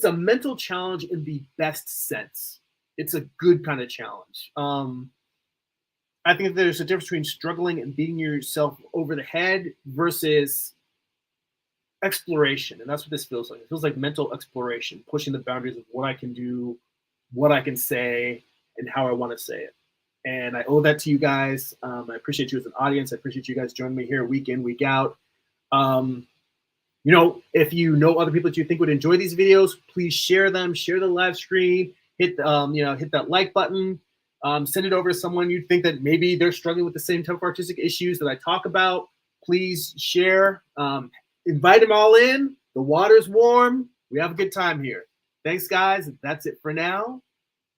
Speaker 1: a mental challenge in the best sense. It's a good kind of challenge. I think there's a difference between struggling and beating yourself over the head versus exploration. And that's what this feels like. It feels like mental exploration, pushing the boundaries of what I can do, what I can say, and how I want to say it. And I owe that to you guys. I appreciate you as an audience. I appreciate you guys joining me here week in, week out. If you know other people that you think would enjoy these videos, please share them, share the live stream, hit that like button, send it over to someone you think that maybe they're struggling with the same type of artistic issues that I talk about. Please share, invite them all in. The water's warm. We have a good time here. Thanks, guys. That's it for now.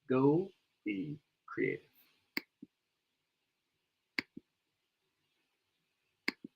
Speaker 1: Go be creative.